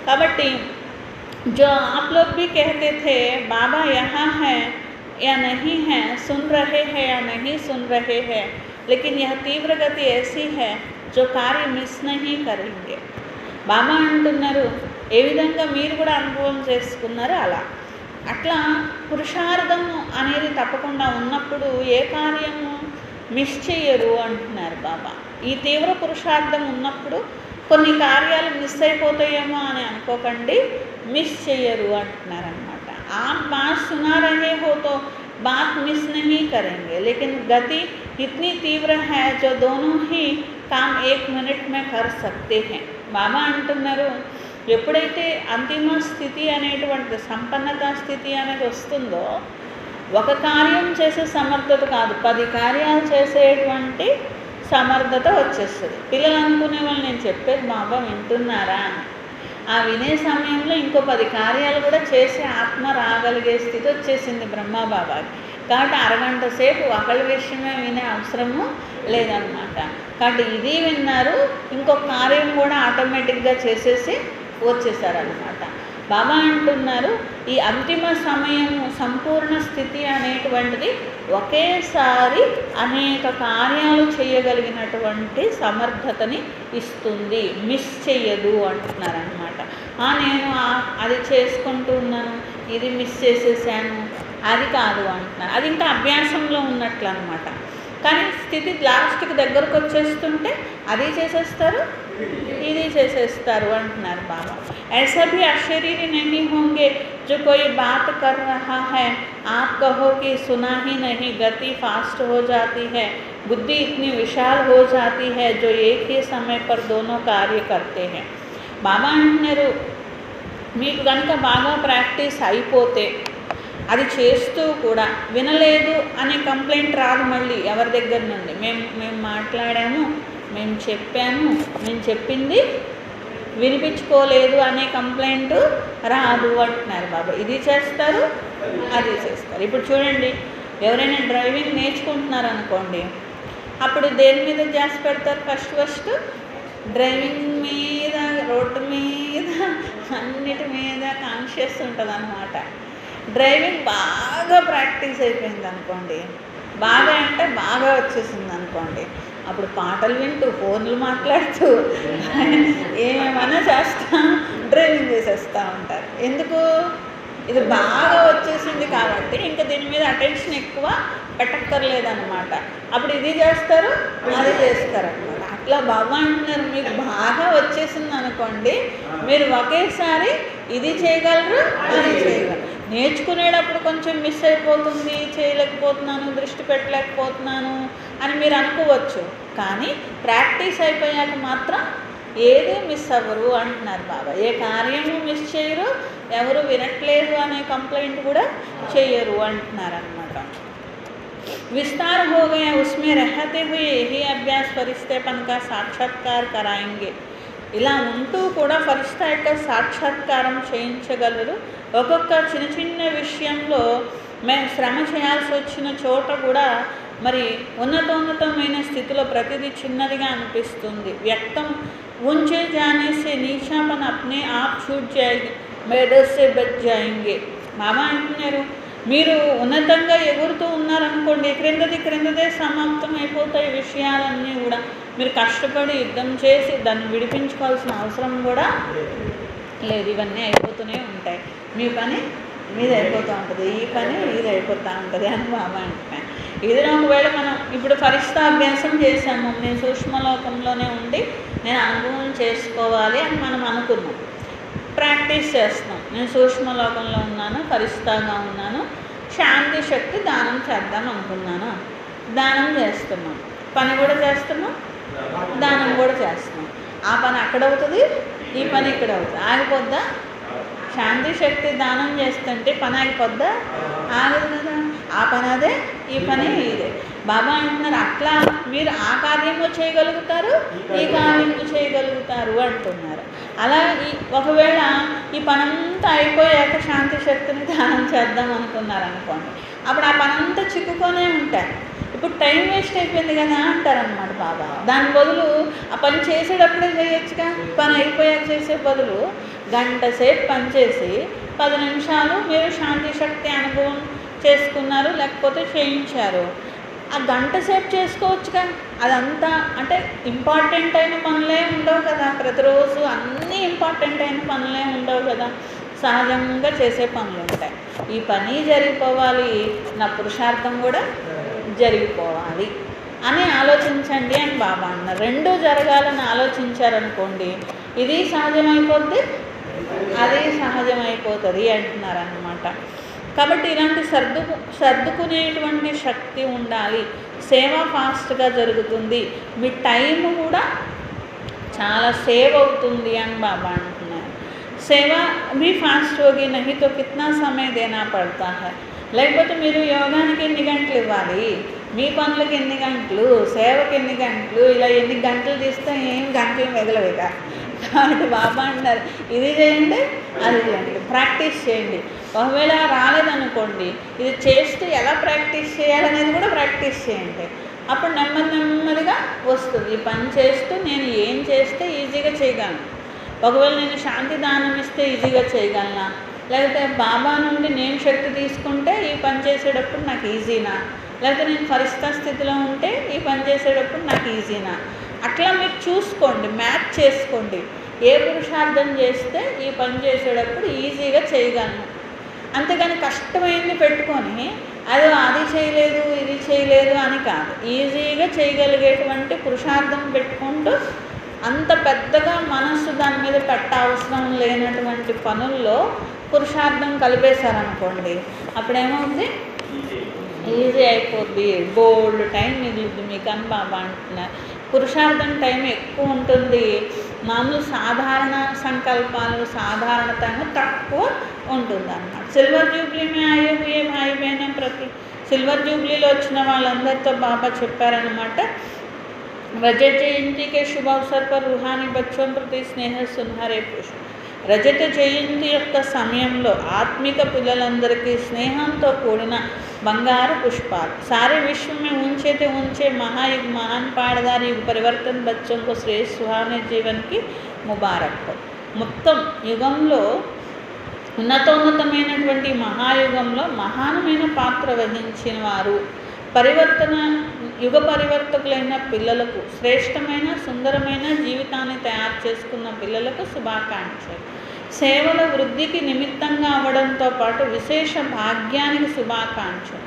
కాబట్టి जो आप लोग भी कहते थे बाबा यहाँ है या नहीं है, सुन रहे हैं या नहीं सुन रहे हैं, लेकिन यह तीव्र गति ऐसी है जो कार्य मिस नहीं करेंगे. బాబా అంటున్నారు, ఏ విధంగా మీరు కూడా అనుభవం చేసుకున్నారో అట్లా పురుషార్థము అనేది తప్పకుండా ఉన్నప్పుడు ఏ కార్యము మిస్ చేయరు అంటున్నారు బాబా. ఈ తీవ్ర పురుషార్థం ఉన్నప్పుడు కొన్ని కార్యాలు మిస్ అయిపోతాయేమో అని అనుకోకండి, మిస్ చేయరు అంటున్నారనమాట. आप बात सुना रहे हो तो बात मिस नहीं करेंगे, लेकिन गति इतनी तीव्र है जो दोनों ही काम 1 मिनट में कर सकते हैं. బాబా అంటున్నారు, ఎప్పుడైతే అంతిమ స్థితి అనేటువంటి సంపన్నత స్థితి అనేది వస్తుందో ఒక కార్యం చేసే సమర్థత కాదు, 10 కార్యాలు చేసేటువంటి సమర్థత వచ్చేస్తుంది. పిల్లలు అనుకునే వాళ్ళు నేను చెప్పేది బాబా వింటున్నారా అని. ఆ వినే సమయంలో ఇంకో 10 కార్యాలు కూడా చేసే ఆత్మ రాగలిగే స్థితి వచ్చేసింది బ్రహ్మబాబాకి. కాబట్టి అరగంట సేపు ఒకళ్ళ విషయమే వినే అవసరము లేదన్నమాట. కాబట్టి ఇది విన్నారు, ఇంకొక కార్యం కూడా ఆటోమేటిక్గా చేసేసి వచ్చేసారనమాట. బాబా అంటున్నారు ఈ అంతిమ సమయము సంపూర్ణ స్థితి అనేటువంటిది ఒకేసారి అనేక కార్యాలు చేయగలిగినటువంటి సమర్థతని ఇస్తుంది, మిస్ చెయ్యదు అంటున్నారనమాట. నేను అది చేసుకుంటూ ఉన్నాను, ఇది మిస్ చేసేసాను, అది కాదు అంటున్నారు. అది ఇంకా అభ్యాసంలో ఉన్నట్లు అనమాట. కానీ స్థితి లాస్ట్కి దగ్గరకు వచ్చేస్తుంటే అది చేసేస్తారు, ఇది చేసేస్తారు అంటున్నారు బాబా. ऐसा भी अशरीरी नहीं होंगे जो कोई बात कर रहा है, आप कहो कि सुना ही नहीं, गति फास्ट हो जाती है, बुद्धि इतनी विशाल हो जाती है जो एक ही समय पर दोनों कार्य करते हैं. బాబా అంటున్నారు మీకు కనుక బాగా ప్రాక్టీస్ అయిపోతే అది చేస్తూ కూడా వినలేదు అనే కంప్లైంట్ రాదు మళ్ళీ ఎవరి దగ్గర నుండి. మేము మాట్లాడాము, మేము చెప్పాము, మేము చెప్పింది వినిపించుకోలేదు అనే కంప్లైంట్ రాదు అంటున్నారు బాబా. ఇది చేస్తారు, అది చేస్తారు. ఇప్పుడు చూడండి, ఎవరైనా డ్రైవింగ్ నేర్చుకుంటున్నారు అనుకోండి, అప్పుడు దేని మీద ధ్యాస పెడతారు? ఫస్ట్ డ్రైవింగ్ మీద, రోడ్డు మీద, అన్నిటి మీద కాన్షియస్ ఉంటుంది అన్నమాట. డ్రైవింగ్ బాగా ప్రాక్టీస్ అయిపోయింది అనుకోండి, బాగా అంటే బాగా వచ్చేసింది అనుకోండి, అప్పుడు పాటలు వింటూ ఫోన్లు మాట్లాడుతూ ఏమేమన్నా చేస్తా డ్రైవింగ్ చేసేస్తూ ఉంటారు. ఎందుకు? ఇది బాగా వచ్చేసింది కాబట్టి ఇంకా దీని మీద అటెన్షన్ ఎక్కువ పెట్టక్కర్లేదన్నమాట. అప్పుడు ఇది చేస్తారు, అది చేస్తారు అన్నమాట. అట్లా బాబా అంటున్నారు మీకు బాగా వచ్చేసింది అనుకోండి, మీరు ఒకేసారి ఇది చేయగలరు, అది చేయగలరు. నేర్చుకునేటప్పుడు కొంచెం మిస్ అయిపోతుంది, చేయలేకపోతున్నాను, దృష్టి పెట్టలేకపోతున్నాను అని మీరు అనుకోవచ్చు. కానీ ప్రాక్టీస్ అయిపోయాక మాత్రం ఏది మిస్ అవ్వరు అంటున్నారు బాబా. ఏ కార్యము మిస్ చేయరు, ఎవరు వినట్లేదు అనే కంప్లైంట్ కూడా చేయరు అంటున్నారు అన్నమాట. विस्तार हो गया, उसमें रहते हुए यही अभ्यास फरिश्तेपन का साक्षात्कार कराएंगे. ఇలా ఉంటూ కూడా ఫరిష్తా యొక్క సాక్షాత్కారం చేయించగలరు. ఒక్కొక్క చిన్న చిన్న విషయంలో మేము శ్రమ చేయాల్సి వచ్చిన చోట కూడా మరి ఉన్నతోన్నతమైన స్థితిలో ప్రతిదీ చిన్నదిగా అనిపిస్తుంది. వ్యక్తం ఉంచే जाने से नीचापन अपने आप छूट जाएगी, मेडर से बच जाएंगे. బాబా అంటున్నారు మీరు ఉన్నతంగా ఎగురుతూ ఉన్నారనుకోండి, క్రిందదే సమాప్తం అయిపోతాయి విషయాలన్నీ కూడా. మీరు కష్టపడి యుద్ధం చేసి దాన్ని విడిపించుకోవాల్సిన అవసరం కూడా లేదు. ఇవన్నీ అయిపోతూనే ఉంటాయి. మీ పని మీది అయిపోతూ ఉంటుంది, ఈ పని ఇది అయిపోతూ ఉంటుంది అని బాబా అంటున్నాను. ఏదైనా ఒకవేళ మనం ఇప్పుడు ఫరిష్తా అభ్యాసం చేశాము, నేను సూక్ష్మలోకంలోనే ఉండి నేను అనుభవం చేసుకోవాలి అని మనం అనుకున్నాం, ప్రాక్టీస్ చేస్తున్నాం. నేను సూక్ష్మలోకంలో ఉన్నాను, ఫరిష్తాగా ఉన్నాను, శాంతి శక్తి దానం చేద్దాం అనుకున్నాను, దానం చేస్తున్నాం, పని కూడా చేస్తున్నాం, దానం కూడా చేస్తున్నాం. ఆ పని అక్కడ అవుతుంది, ఈ పని ఇక్కడ అవుతుంది. ఆగిపోద్దా? శాంతి శక్తి దానం చేస్తుంటే పని ఆగిపోద్దా? ఆగదు కదా. ఆ పని అదే, ఈ పని ఇదే. బాబా అంటున్నారు అట్లా మీరు ఆ కార్యము చేయగలుగుతారు, ఈ కార్యము చేయగలుగుతారు అంటున్నారు. అలా ఒకవేళ ఈ పనంతా అయిపోయాక శాంతి శక్తిని దానం చేద్దాం అనుకున్నారు అనుకోండి, అప్పుడు ఆ పనంతా చిక్కుకొనే ఉంటారు. ఇప్పుడు టైం వేస్ట్ అయిపోయింది కదా అంటారనమాట బాబా. దాని బదులు ఆ పని చేసేటప్పుడే చేయొచ్చుగా. పని అయిపోయాక చేసే బదులు గంట సేపు పని చేసి 10 నిమిషాలు మీరు శాంతి శక్తి అనుభవం చేసుకున్నారు, లేకపోతే చేయించారు. ఆ గంట సేపు చేసుకోవచ్చుగా. అదంతా అంటే ఇంపార్టెంట్ అయిన పనులే ఉండవు కదా, ప్రతిరోజు అన్నీ ఇంపార్టెంట్ అయిన పనులే ఉండవు కదా, సహజంగా చేసే పనులు ఉంటాయి. ఈ పని జరిగిపోవాలి, నా పురుషార్థం కూడా జరిగిపోవాలి అని ఆలోచించండి అని బాబా అన్నారు. రెండూ జరగాలని ఆలోచించారనుకోండి, ఇది సహజమైపోద్ది, అది సహజమైపోతుంది అంటున్నారు అన్నమాట. కాబట్టి ఇలాంటి సర్దుకునేటువంటి శక్తి ఉండాలి. సేవ ఫాస్ట్గా జరుగుతుంది, మీ టైం కూడా చాలా సేవ్ అవుతుంది అని బాబా అంటున్నారు. సేవ भी फास्ट होगी नहीं तो कितना समय देना पड़ता है. లేకపోతే మీరు యోగానికి ఎన్ని గంటలు ఇవ్వాలి, మీ పనులకు ఎన్ని గంటలు, సేవకి ఎన్ని గంటలు, ఇలా ఎన్ని గంటలు తీస్తే ఏం గంటలు మిగలవిక. కాబట్టి బాబా అంటారు ఇది చేయండి అది చేయండి, ప్రాక్టీస్ చేయండి. ఒకవేళ రాలేదనుకోండి, ఇది చేస్తూ ఎలా ప్రాక్టీస్ చేయాలనేది కూడా ప్రాక్టీస్ చేయండి. అప్పుడు నెమ్మదిగా వస్తుంది. ఈ పని చేస్తూ నేను ఏం చేస్తే ఈజీగా చేయగలను, ఒకవేళ నేను శాంతి దానం ఇస్తే ఈజీగా చేయగలనా, లేకపోతే బాబా నుండి నేను శక్తి తీసుకుంటే ఈ పని చేసేటప్పుడు నాకు ఈజీనా, లేకపోతే నేను ఫరిష్తా స్థితిలో ఉంటే ఈ పని చేసేటప్పుడు నాకు ఈజీనా, అట్లా మీరు చూసుకోండి, మ్యాచ్ చేసుకోండి. ఏ పురుషార్థం చేస్తే ఈ పని చేసేటప్పుడు ఈజీగా చేయగలను. అంతేగాని కష్టమైంది పెట్టుకొని అది చేయలేదు ఇది చేయలేదు అని కాదు. ఈజీగా చేయగలిగేటువంటి పురుషార్థం పెట్టుకుంటూ అంత పెద్దగా మనస్సు దాని మీద పెట్టవసరం లేనటువంటి పనుల్లో పురుషార్థం కలిపేశారనుకోండి, అప్పుడేమవుతుంది, ఈజీ అయిపోద్ది, బోల్డ్ టైం మిగులుద్ది మీకు అని బాబా అంటున్నారు. పురుషార్థం టైం ఎక్కువ ఉంటుంది, మామూలు సాధారణ సంకల్పాలు సాధారణతంగా తక్కువ ఉంటుంది అన్నమాట. సిల్వర్ జూబ్లీ మే ఆయే హుయే భాయి బహనే ప్రతి సిల్వర్ జూబ్లీలో వచ్చిన వాళ్ళందరితో బాబా చెప్పారనమాట. రజత జయంతి के शुभ अवसर पर रूहानी बच्चों प्रति स्नेह सुनहरे पुष्प. రజత జయంతి యొక్క సమయంలో ఆత్మిక పిల్లలందరికీ స్నేహంతో కూడిన బంగారు పుష్పాలు. सारे विश्व में ऊंचे से ऊंचे महायुग महान पाड़दार युग परिवर्तन बच्चों को श्रेष्ठ सुहावने जीवन की मुबारक हो. మొత్తం యుగంలో ఉన్నతోన్నతమైనటువంటి మహాయుగంలో మహానమైన పాత్ర వహించిన వారు, యుగ పరివర్తకులైన పిల్లలకు, శ్రేష్టమైన సుందరమైన జీవితాన్ని తయారు చేసుకున్న పిల్లలకు శుభాకాంక్షలు. సేవల వృద్ధికి నిమిత్తంగా అవ్వడంతో పాటు విశేష భాగ్యానికి శుభాకాంక్షలు.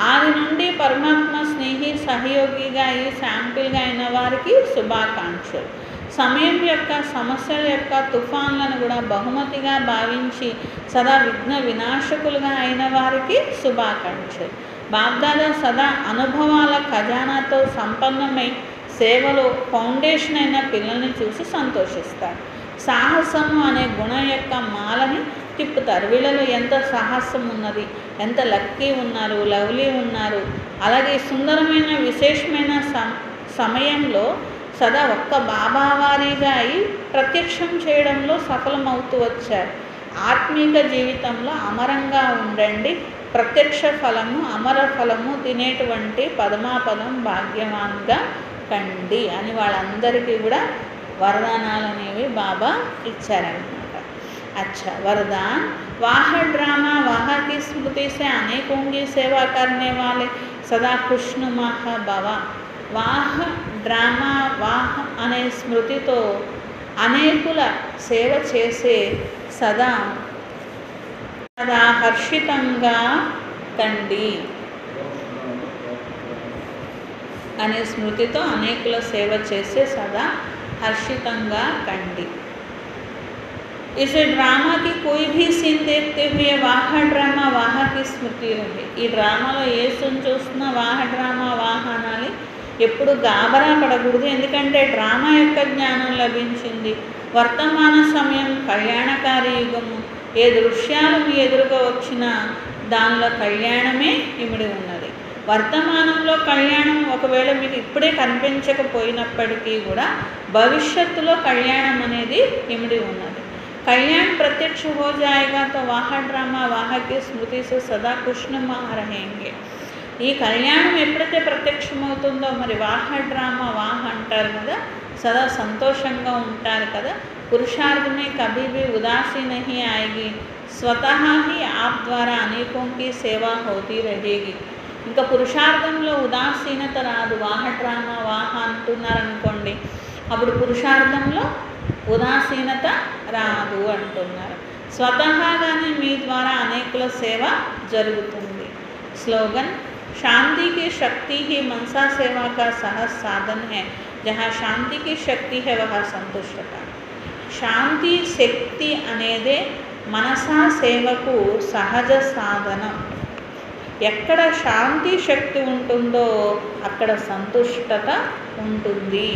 ఆది నుండి పరమాత్మ స్నేహి సహయోగిగా ఈ శాంపిల్గా అయిన వారికి శుభాకాంక్షలు. సమయం యొక్క సమస్యల యొక్క తుఫాన్లను కూడా బహుమతిగా భావించి సదా విఘ్న వినాశకులుగా అయిన వారికి శుభాకాంక్షలు. బాబ్దాదా సదా అనుభవాల ఖజానాతో సంపన్నమై సేవలో ఫౌండేషన్ అయిన పిల్లల్ని చూసి సంతోషిస్తారు. సాహసము అనే గుణం యొక్క మాలని తిప్పుతారు. వీళ్ళలో ఎంత సాహసం ఉన్నది, ఎంత లక్కీ ఉన్నారు, లవ్లీ ఉన్నారు. అలాగే సుందరమైన విశేషమైన సమయంలో సదా ఒక్క బాబావారీగా అయి ప్రత్యక్షం చేయడంలో సఫలమవుతూ వచ్చారు. ఆత్మీక జీవితంలో అమరంగా ఉండండి, ప్రత్యక్ష ఫలము అమర ఫలము తినేటువంటి పదమాపదం భాగ్యవాన్గా కండి అని వాళ్ళందరికీ కూడా वरदानाल అనేవి బాబా ఇచ్చారన్నమాట. अच्छा वरदान वाह ड्रामा वाह की स्मृति से अनेकों की सेवा करने वाले सदा खुशनुमा भव. वाह ड्रामा वाह అనే స్మృతితో అనేకుల సేవ చేసే సదా హర్షితంగా కండి అనే స్మృతితో అనేకుల సేవ చేసే సదా हर्षितंगा कंडी. इसे ड्रामा की कोई भी सीन देखते हुए वाह ड्रामा वाह की स्मृति रहे. ఈ డ్రామాలో ఏ సీన్ చూస్తున్నా వాహ డ్రామా వాహ అనాలి, ఎప్పుడు గాబరా పడకూడదు. ఎందుకంటే డ్రామా యొక్క జ్ఞానం లభించింది. వర్తమాన సమయం కళ్యాణకారి యుగము. ఏ దృశ్యాలు మీ ఎదురుగా వచ్చినా దానిలో కళ్యాణమే ఇమిడి ఉన్నది. వర్తమానంలో కళ్యాణం ఒకవేళ మీకు ఇప్పుడే కనిపించకపోయినప్పటికీ కూడా భవిష్యత్తులో కళ్యాణం అనేది ఇమిడి ఉన్నది. కళ్యాణ్ ప్రత్యక్ష హో జాయేగా తో వాహ డ్రామా వాహకి స్మృతి సే సదా కృష్ణమా రహేంగే. ఈ కళ్యాణం ఎప్పుడైతే ప్రత్యక్షమవుతుందో మరి వాహ డ్రామా వాహ అంటారు కదా, సదా సంతోషంగా ఉంటారు కదా. पुरुषार्थ में कभी भी उदासी नहीं आएगी. स्वतः ही आप द्वारा अनेकों की सेवा होती रहेगी. ఇంకా పురుషార్థంలో ఉదాసీనత రాదు. వాహ డ్రామా వాహ అంటున్నారనుకోండి, అప్పుడు పురుషార్థంలో ఉదాసీనత రాదు అంటున్నారు. స్వతహాగానే మీ ద్వారా అనేకుల సేవ జరుగుతుంది. స్లోగన్ शांति की शक्ति ही मनसा सेवा का सहज साधन है. जहाँ शांति की शक्ति है वहाँ संतुष्टता. శాంతి శక్తి అనేదే మనసా సేవకు సహజ సాధనం. ఎక్కడ శాంతి శక్తి ఉంటుందో అక్కడ సంతుష్టత ఉంటుంది.